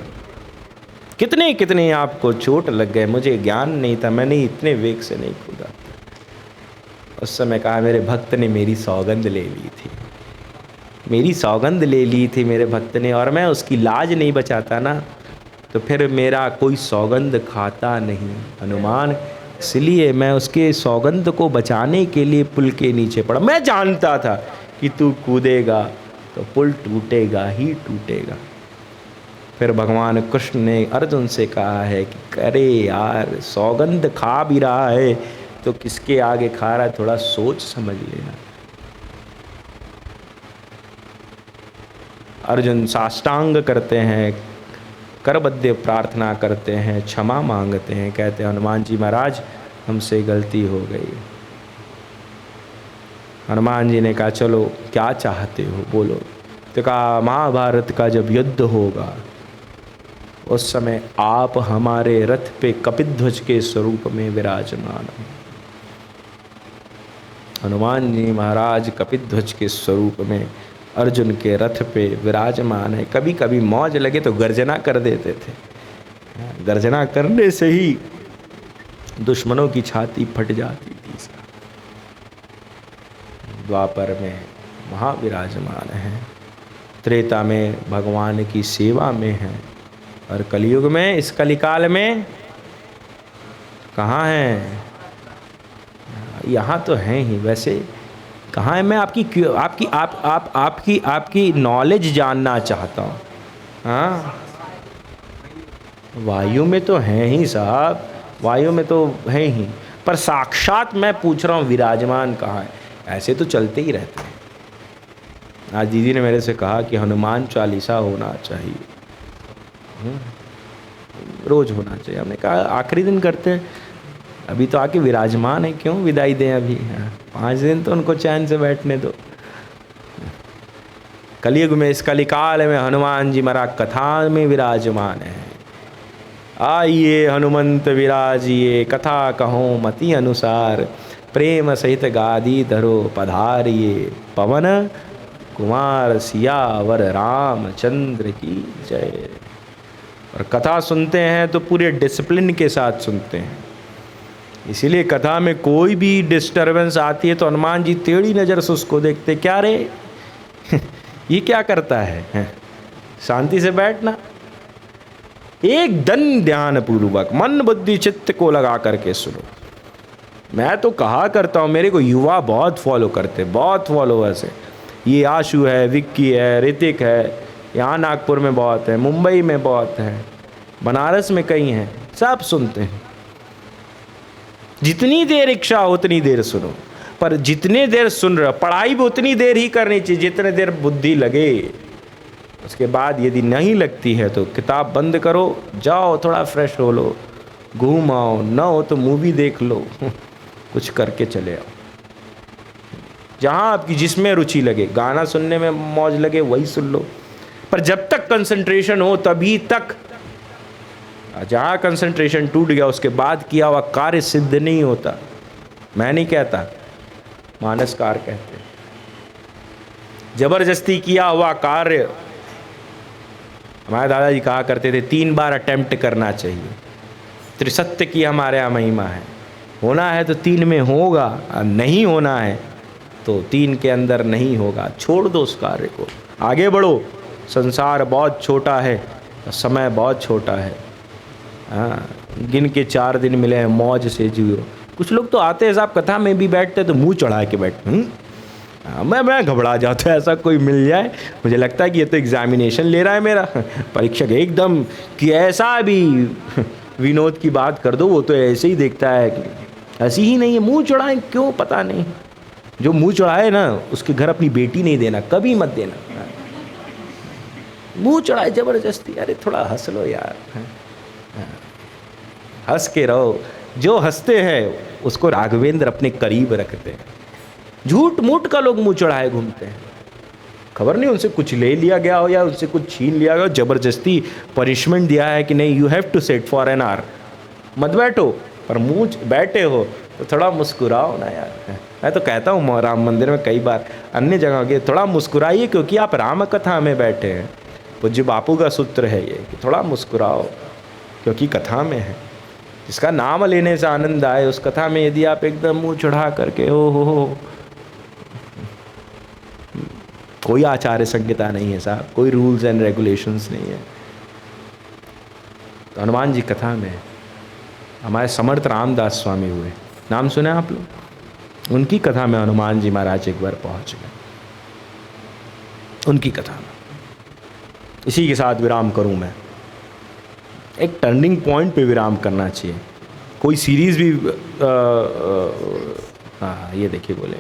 कितने कितने आपको चोट लग गए, मुझे ज्ञान नहीं था, मैंने इतने वेग से नहीं कूदा। उस समय कहा मेरे भक्त ने मेरी सौगंध ले ली थी, मेरी सौगंध ले ली थी मेरे भक्त ने, और मैं उसकी लाज नहीं बचाता ना तो फिर मेरा कोई सौगंध खाता नहीं हनुमान। इसलिए मैं उसके सौगंध को बचाने के लिए पुल के नीचे पड़ा। मैं जानता था कि तू कूदेगा तो पुल टूटेगा ही टूटेगा। फिर भगवान कृष्ण ने अर्जुन से कहा है कि अरे यार सौगंध खा भी रहा है तो किसके आगे खा रहा है, थोड़ा सोच समझ लेना। अर्जुन साष्टांग करते हैं, करबद्ध प्रार्थना करते हैं, क्षमा मांगते हैं, कहते हैं हनुमान जी महाराज हमसे गलती हो गई। हनुमान जी ने कहा चलो क्या चाहते हो बोलो। तो कहा महाभारत का जब युद्ध होगा उस समय आप हमारे रथ पे कपिध्वज के स्वरूप में विराजमान हो। हनुमान जी महाराज कपिध्वज के स्वरूप में अर्जुन के रथ पे विराजमान है। कभी कभी मौज लगे तो गर्जना कर देते थे, गर्जना करने से ही दुश्मनों की छाती फट जाती थी। द्वापर में महाविराजमान है, त्रेता में भगवान की सेवा में है, और कलयुग में इस कलिकाल में कहाँ हैं? यहाँ तो हैं ही, वैसे कहाँ है? मैं आपकी नॉलेज जानना चाहता हूँ। हाँ वायु में तो हैं ही साहब, वायु में तो हैं ही, पर साक्षात मैं पूछ रहा हूँ विराजमान कहाँ है? ऐसे तो चलते ही रहते हैं। आज दीदी ने मेरे से कहा कि हनुमान चालीसा होना चाहिए, रोज होना चाहिए। हमने कहा आखिरी दिन करते हैं, अभी तो आके विराजमान है, क्यों विदाई दें अभी? 5 दिन तो उनको चैन से बैठने दो। कलयुग में, इस कलिकाल में हनुमान जी महाराज कथा में विराजमान है। आइए हनुमंत विराजिए, कथा कहो मति अनुसार, प्रेम सहित गादी धरो पधारिए, पवन कुमार सियावर रामचंद्र की जय। और कथा सुनते हैं तो पूरे डिसिप्लिन के साथ सुनते हैं, इसीलिए कथा में कोई भी डिस्टरबेंस आती है तो हनुमान जी टेढ़ी नज़र से उसको देखते, क्या रे ये क्या करता है, शांति से बैठना, एकदम ध्यान पूर्वक मन बुद्धि चित्त को लगा करके सुनो। मैं तो कहा करता हूँ, मेरे को युवा बहुत फॉलो करते, बहुत फॉलोअर्स है। ये आशु है, विक्की है, ऋतिक है, यहाँ नागपुर में बहुत है, मुंबई में बहुत है, बनारस में कई हैं, सब सुनते हैं। जितनी देर इच्छा हो उतनी देर सुनो, पर जितने देर सुन रहे, पढ़ाई भी उतनी देर ही करनी चाहिए जितने देर बुद्धि लगे। उसके बाद यदि नहीं लगती है तो किताब बंद करो, जाओ थोड़ा फ्रेश हो लो, घूम आओ, न हो तो मूवी देख लो कुछ करके चले आओ, जहाँ आपकी जिसमें रुचि लगे। गाना सुनने में मौज लगे वही सुन लो, पर जब तक कंसंट्रेशन हो तभी तक। जहाँ कंसंट्रेशन टूट गया उसके बाद किया हुआ कार्य सिद्ध नहीं होता। मैं नहीं कहता, मानसकार कहते हैं। जबरदस्ती किया हुआ कार्य, हमारे दादाजी कहा करते थे 3 बार अटेम्प्ट करना चाहिए। त्रिसत्य की हमारे यहाँ महिमा है, होना है तो 3 में होगा, नहीं होना है तो 3 के अंदर नहीं होगा। छोड़ दो उस कार्य को, आगे बढ़ो। संसार बहुत छोटा है, समय बहुत छोटा है। हाँ, गिन के 4 दिन मिले हैं, मौज से जियो। कुछ लोग तो आते हैं साहब, कथा में भी बैठते तो मुंह चढ़ा के बैठते। मैं घबरा जाता है, ऐसा कोई मिल जाए, मुझे लगता है कि ये तो एग्जामिनेशन ले रहा है मेरा परीक्षक एकदम, कि ऐसा भी विनोद की बात कर दो, वो तो ऐसे ही देखता है कि ऐसी ही नहीं है। मुंह चढ़ाए क्यों पता नहीं, जो मुंह चढ़ाए ना उसके घर अपनी बेटी नहीं देना, कभी मत देना। मुंह चढ़ाए जबरदस्ती, अरे थोड़ा हंस लो यार, हंस के रहो। जो हंसते हैं उसको राघवेंद्र अपने करीब रखते हैं। झूठ मूठ का लोग मुंह चढ़ाए घूमते हैं, खबर नहीं उनसे कुछ ले लिया गया हो या उनसे कुछ छीन लिया गया हो, जबरदस्ती पनिशमेंट दिया है कि नहीं you have to sit for an hour, मत बैठो, पर मुंह बैठे हो तो थोड़ा मुस्कुराओ ना यार। मैं तो कहता हूँ राम मंदिर में कई बार, अन्य जगह के, थोड़ा मुस्कुराइए क्योंकि आप राम कथा में बैठे हैं। पूज्य बापू का सूत्र है ये कि थोड़ा मुस्कुराओ क्योंकि कथा में है। जिसका नाम लेने से आनंद आए उस कथा में यदि आप एकदम मुंह चढ़ा करके हो, कोई आचार्य संहिता नहीं है साहब, कोई रूल्स एंड रेगुलेशंस नहीं है। तो हनुमान जी कथा में हमारे समर्थ रामदास स्वामी हुए, नाम सुने आप लोग? उनकी कथा में हनुमान जी महाराज एक बार पहुंच गए, उनकी कथा में। इसी के साथ विराम करूं मैं। एक टर्निंग पॉइंट पे विराम करना चाहिए। कोई सीरीज़ भी हाँ ये देखिए बोले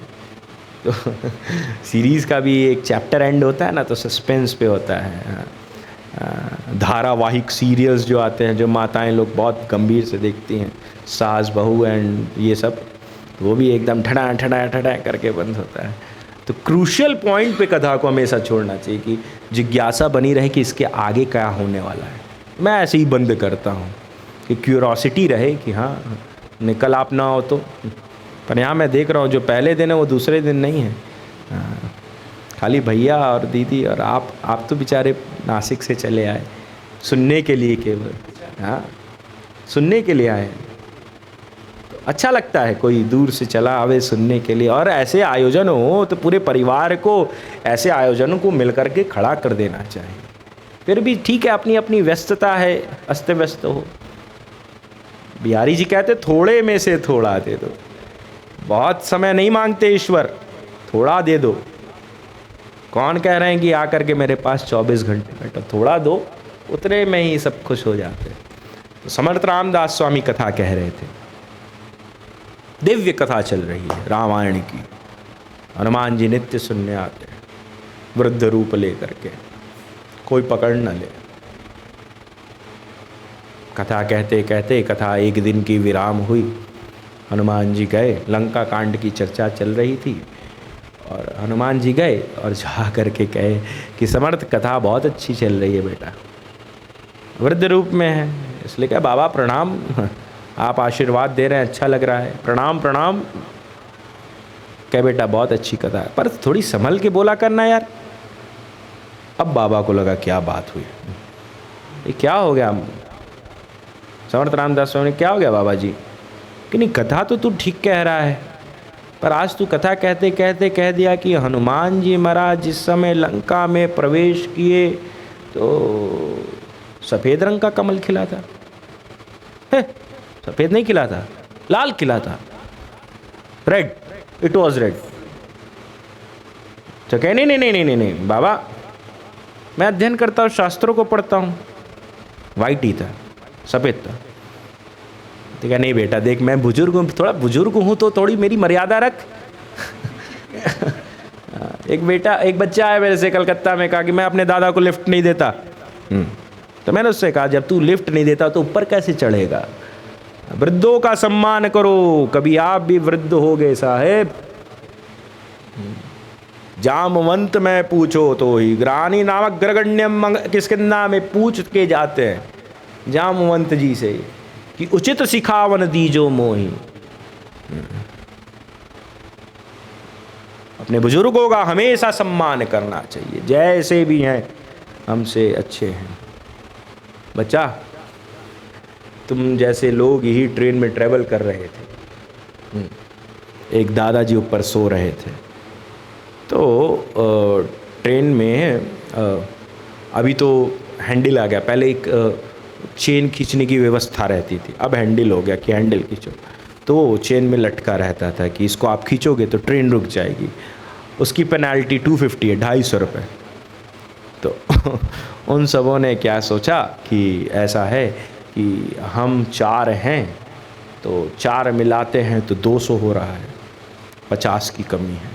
तो सीरीज़ का भी एक चैप्टर एंड होता है ना, तो सस्पेंस पे होता है। धारावाहिक सीरियल्स जो आते हैं, जो माताएं लोग बहुत गंभीर से देखती हैं, सास बहू एंड ये सब, तो वो भी एकदम ठड़ा ठड़ा ठड़ा करके बंद होता है। तो क्रूशियल पॉइंट पे कथा को हमेशा छोड़ना चाहिए कि जिज्ञासा बनी रहे कि इसके आगे क्या होने वाला है। मैं ऐसे ही बंद करता हूँ कि क्यूरोसिटी रहे कि हाँ निकल आप ना हो तो। पर यहाँ मैं देख रहा हूँ जो पहले दिन है वो दूसरे दिन नहीं है। खाली भैया और दीदी और आप तो बेचारे नासिक से चले आए सुनने के लिए, केवल हाँ सुनने के लिए आए। तो अच्छा लगता है कोई दूर से चला आवे सुनने के लिए। और ऐसे आयोजन हो तो पूरे परिवार को ऐसे आयोजनों को मिलकर के खड़ा कर देना चाहिए। फिर भी ठीक है, अपनी अपनी व्यस्तता है, अस्त व्यस्त हो। बिहारी जी कहते थोड़े में से थोड़ा दे दो। बहुत समय नहीं मांगते ईश्वर, थोड़ा दे दो। कौन कह रहे हैं कि आकर के मेरे पास 24 घंटे बैठो, थोड़ा दो, उतने में ही सब खुश हो जाते। तो समर्थ रामदास स्वामी कथा कह रहे थे, दिव्य कथा चल रही है रामायण की। हनुमान जी नित्य सुनने आते हैं वृद्ध रूप लेकर के, कोई पकड़ न ले। कथा कहते कहते कथा एक दिन की विराम हुई। हनुमान जी गए, लंका कांड की चर्चा चल रही थी और हनुमान जी गए और जा करके कहे कि समर्थ कथा बहुत अच्छी चल रही है बेटा, वृद्ध रूप में है, इसलिए क्या बाबा प्रणाम, आप आशीर्वाद दे रहे हैं, अच्छा लग रहा है, प्रणाम प्रणाम। कहे बेटा बहुत अच्छी कथा है, पर थोड़ी संभल के बोला करना यार। अब बाबा को लगा क्या बात हुई, ये क्या हो गया। समर्थ रामदास स्वामी ने, क्या हो गया बाबा जी, कि नहीं कथा तो तू ठीक कह रहा है, पर आज तू कथा कहते कहते कह दिया कि हनुमान जी महाराज जिस समय लंका में प्रवेश किए तो सफ़ेद रंग का कमल खिला था। सफ़ेद नहीं खिला था, लाल खिला था, रेड, इट वॉज रेड। तो कहे नहीं नहीं नहीं नहीं नहीं बाबा, मैं अध्ययन करता हूँ, शास्त्रों को पढ़ता हूँ, वाइट ही था, सफ़ेद था। तो क्या नहीं बेटा देख, मैं बुजुर्ग हूँ, थोड़ा बुजुर्ग हूँ तो थोड़ी मेरी मर्यादा रख। एक बच्चा आया मेरे से कलकत्ता में, कहा कि मैं अपने दादा को लिफ्ट नहीं देता। तो मैंने उससे कहा जब तू लिफ्ट नहीं देता तो ऊपर कैसे चढ़ेगा, वृद्धों का सम्मान करो, कभी आप भी वृद्ध हो गए साहेब। जामवंत में पूछो तो ही ग्रानी नामक ग्रगण्यम किसकिन्ना में पूछ के जाते हैं जामवंत जी से कि उचित सिखावन दीजो मोही। अपने बुजुर्गों का हमेशा सम्मान करना चाहिए, जैसे भी हैं हमसे अच्छे हैं। बच्चा तुम जैसे लोग ही ट्रेन में ट्रेवल कर रहे थे, एक दादाजी ऊपर सो रहे थे, तो ट्रेन में अभी तो हैंडल आ गया, पहले एक चेन खींचने की व्यवस्था रहती थी, अब हैंडल हो गया कि हैंडल खींचो, तो वो चेन में लटका रहता था कि इसको आप खींचोगे तो ट्रेन रुक जाएगी, उसकी पेनाल्टी 250 है, 250 रुपये। तो उन सबों ने क्या सोचा कि ऐसा है कि हम 4 हैं तो 4 मिलाते हैं तो 200 हो रहा है, 50 की कमी है,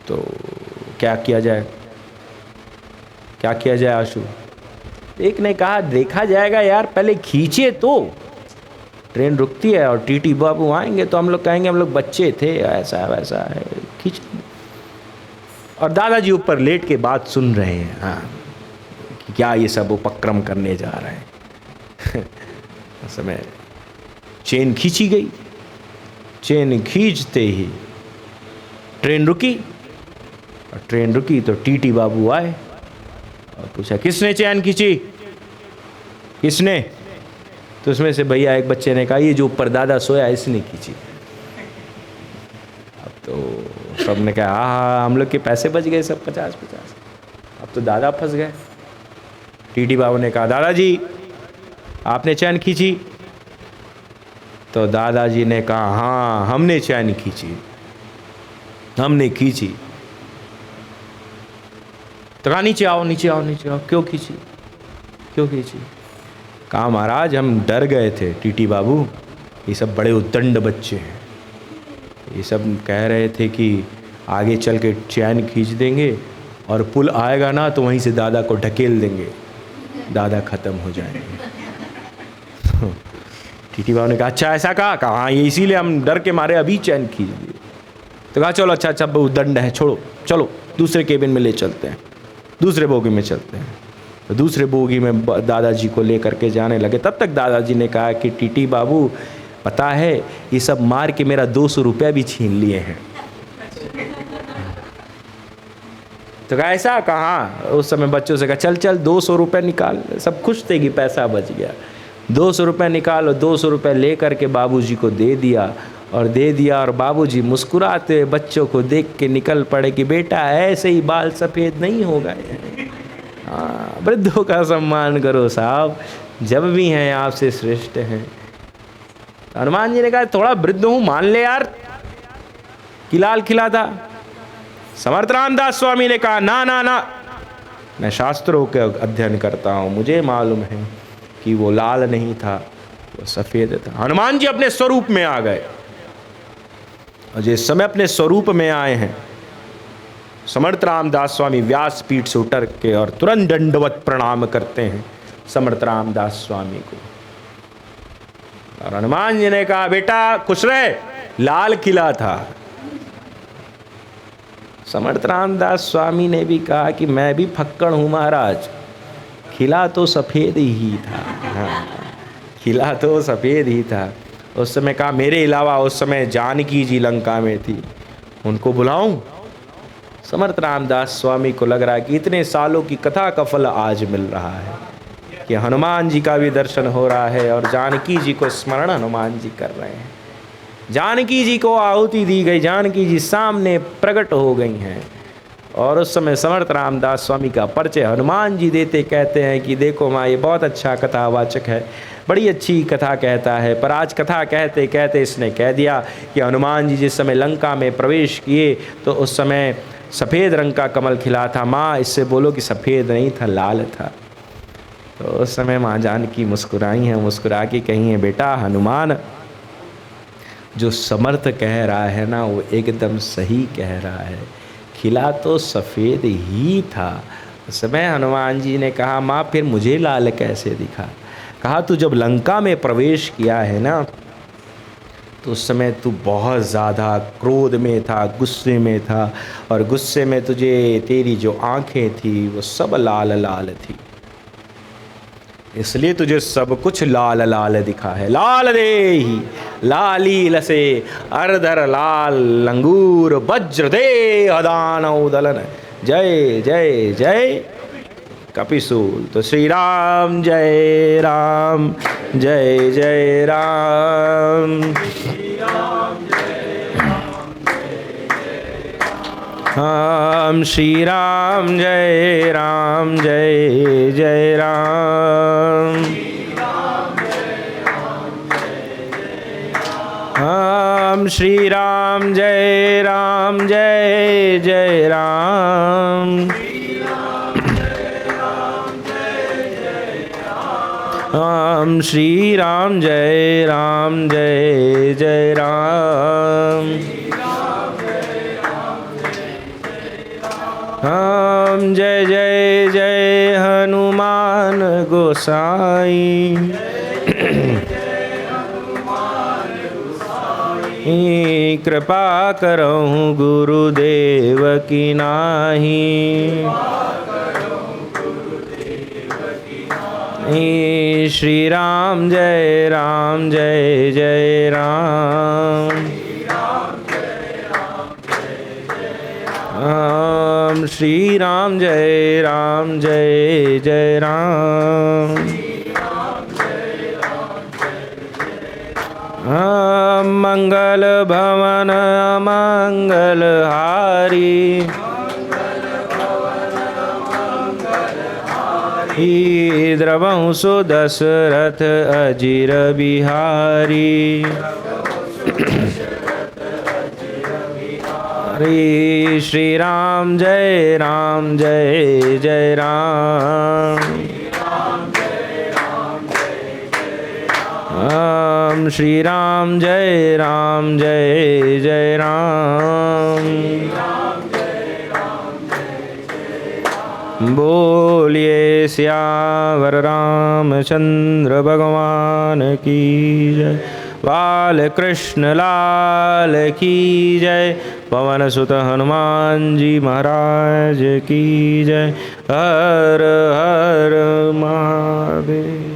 तो क्या किया जाए, क्या किया जाए आशु। एक ने कहा देखा जाएगा यार, पहले खींचे तो ट्रेन रुकती है और टीटी बाबू आएंगे तो हम लोग कहेंगे हम लोग बच्चे थे, ऐसा वैसा है, खींच। और दादाजी ऊपर लेट के बात सुन रहे हैं, हाँ कि क्या ये सब उपक्रम करने जा रहे हैं। उस समय चेन खींची गई, चेन खींचते ही ट्रेन रुकी, और ट्रेन रुकी तो टीटी बाबू आए और पूछा किसने चैन खींची, किसने। तो उसमें से भैया एक बच्चे ने कहा ये जो ऊपर दादा सोया इसने खींची। अब तो सब ने कहा हाँ हम लोग के पैसे बच गए सब 50-50। अब तो दादा फंस गए। टीटी बाबू ने कहा दादाजी आपने चैन खींची। तो दादाजी ने कहा हाँ हमने चैन खींची, हमने खींची। तो कहा नीचे आओ नीचे आओ नीचे आओ, क्यों खींची, क्यों खींची। कहा महाराज हम डर गए थे टीटी बाबू, ये सब बड़े उद्दंड बच्चे हैं, ये सब कह रहे थे कि आगे चल के चैन खींच देंगे और पुल आएगा ना तो वहीं से दादा को ढकेल देंगे, दादा ख़त्म हो जाएंगे। टीटी बाबू ने कहा अच्छा ऐसा कहा, हाँ ये इसीलिए हम डर के मारे अभी चैन खींच दिए। तो कहा चलो अच्छा अच्छा उद्दंड है, छोड़ो चलो दूसरे केबिन में ले चलते हैं, दूसरे बोगी में चलते हैं। तो दूसरे बोगी में दादाजी को ले करके जाने लगे। तब तक दादाजी ने कहा कि टीटी बाबू पता है ये सब मार के मेरा 200 रुपया भी छीन लिए हैं। तो कहा ऐसा कहाँ। उस समय बच्चों से कहा चल चल 200 रुपये निकाल, सब खुश थे कि पैसा बच गया। 200 रुपये निकाल और 200 रुपये ले करके बाबूजी को दे दिया और बाबूजी मुस्कुराते बच्चों को देख के निकल पड़े कि बेटा ऐसे ही बाल सफ़ेद नहीं हो गए। हाँ वृद्धों का सम्मान करो साहब, जब भी हैं आपसे श्रेष्ठ हैं। हनुमान जी ने कहा थोड़ा वृद्ध हूँ मान ले यार कि लाल खिला था। समर्थ रामदास स्वामी ने कहा ना ना ना, मैं शास्त्रों के अध्ययन करता हूँ, मुझे मालूम है कि वो लाल नहीं था, वो सफ़ेद था। हनुमान जी अपने स्वरूप में आ गए और जिस समय अपने स्वरूप में आए हैं समर्थ रामदास स्वामी व्यासपीठ से उतर के और तुरंत दंडवत प्रणाम करते हैं समर्थ रामदास स्वामी को। और हनुमान जी ने कहा बेटा खुश रहे, लाल किला था। समर्थ रामदास स्वामी ने भी कहा कि मैं भी फक्कड़ हूँ महाराज, खिला तो सफ़ेद ही था। हाँ, खिला तो सफ़ेद ही था। उस समय कहा मेरे अलावा उस समय जानकी जी लंका में थी, उनको बुलाऊं? समर्थ रामदास स्वामी को लग रहा है कि इतने सालों की कथा का फल आज मिल रहा है कि हनुमान जी का भी दर्शन हो रहा है और जानकी जी को स्मरण हनुमान जी कर रहे हैं। जानकी जी को आहुति दी गई, जानकी जी सामने प्रकट हो गई हैं। और उस समय समर्थ रामदास स्वामी का परिचय हनुमान जी देते कहते हैं कि देखो माँ, ये बहुत अच्छा कथावाचक है, बड़ी अच्छी कथा कहता है। पर आज कथा कहते कहते इसने कह दिया कि हनुमान जी जिस समय लंका में प्रवेश किए तो उस समय सफ़ेद रंग का कमल खिला था। माँ, इससे बोलो कि सफ़ेद नहीं था, लाल था। तो उस समय माँ जानकी मुस्कुराई हैं, मुस्कुरा के कही हैं, बेटा हनुमान, जो समर्थ कह रहा है ना वो एकदम सही कह रहा है, खिला तो सफ़ेद ही था। उस समय हनुमान जी ने कहा माँ फिर मुझे लाल कैसे दिखा? कहा तू जब लंका में प्रवेश किया है ना तो उस समय तू बहुत ज़्यादा क्रोध में था, गुस्से में था, और गुस्से में तुझे तेरी जो आँखें थी वो सब लाल लाल थी, इसलिए तुझे सब कुछ लाल लाल दिखा है। लाल देहि लाली लसे अरधर लाल लंगूर वज्र दे दानव दलन, जय जय जय कपिसूल। तो श्री राम जय राम, जय जय राम। हम श्री राम जय राम, जय जय राम। हम श्री राम जय राम, जय जय राम। हम श्री राम जय राम, जय जय राम। हम जय जय जय हनुमान गोसाई, कृपा करहु गुरुदेव की नाही। श्री राम जय राम, जय जय राम। हम श्री राम जय राम, जय जय राम। हम मंगल भवन अमंगल हारी, द्रवहु सुदशरथ अजिर बिहारी। हरे श्री राम जय राम, जय जय राम। हम श्री राम जय राम, जय जय राम। बोलिए सियावर रामचंद्र भगवान की जय, बाल कृष्ण लाल की जय, पवन सुत हनुमान जी महाराज की जय। हर हर महादेव।